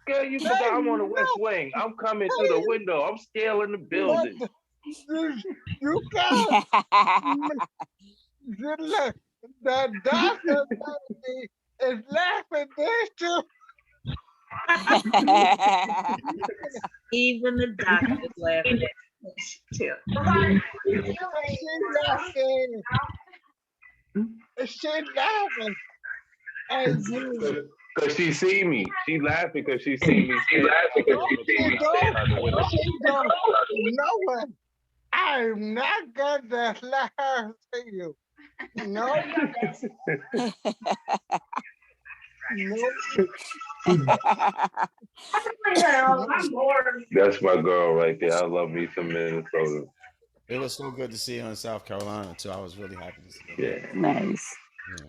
Girl, you forgot I'm on the West Wing. I'm coming through the window. I'm scaling the building. You got look. The doctor baby is laughing this too. Even the doctor is laughing at this too. She's laughing at you. Cause she see me. She laughing because she see me. She laughing because she don't. No one. I'm not gonna lie to you. No. No. That's my girl right there. I love me some Minnesota. It was so good to see her in South Carolina too. I was really happy to see her. Yeah. Nice. Yeah.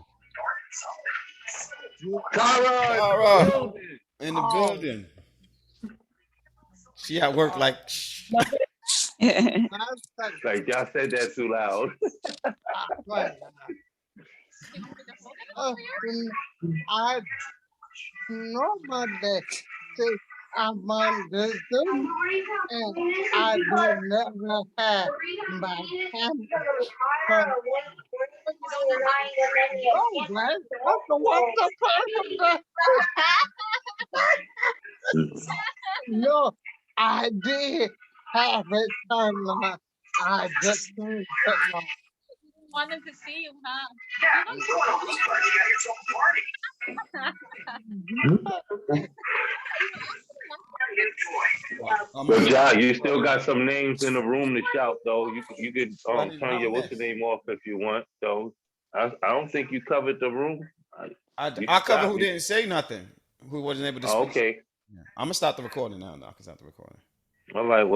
Tara Tara in the building. She at work like. Like y'all said that too loud. I normally say I'm on this Zoom and I do never have my camera. But oh, man, what the problem? No, I did have it turned on. I just couldn't turn it on. Wanted to see you, huh? But Ja, you still got some names in the room to shout though. You could turn your what's the name off if you want. So I don't think you covered the room. I covered who didn't say nothing, who wasn't able to speak. Okay. Yeah. I'm gonna stop the recording now, though. I can stop the recording. All right. Well.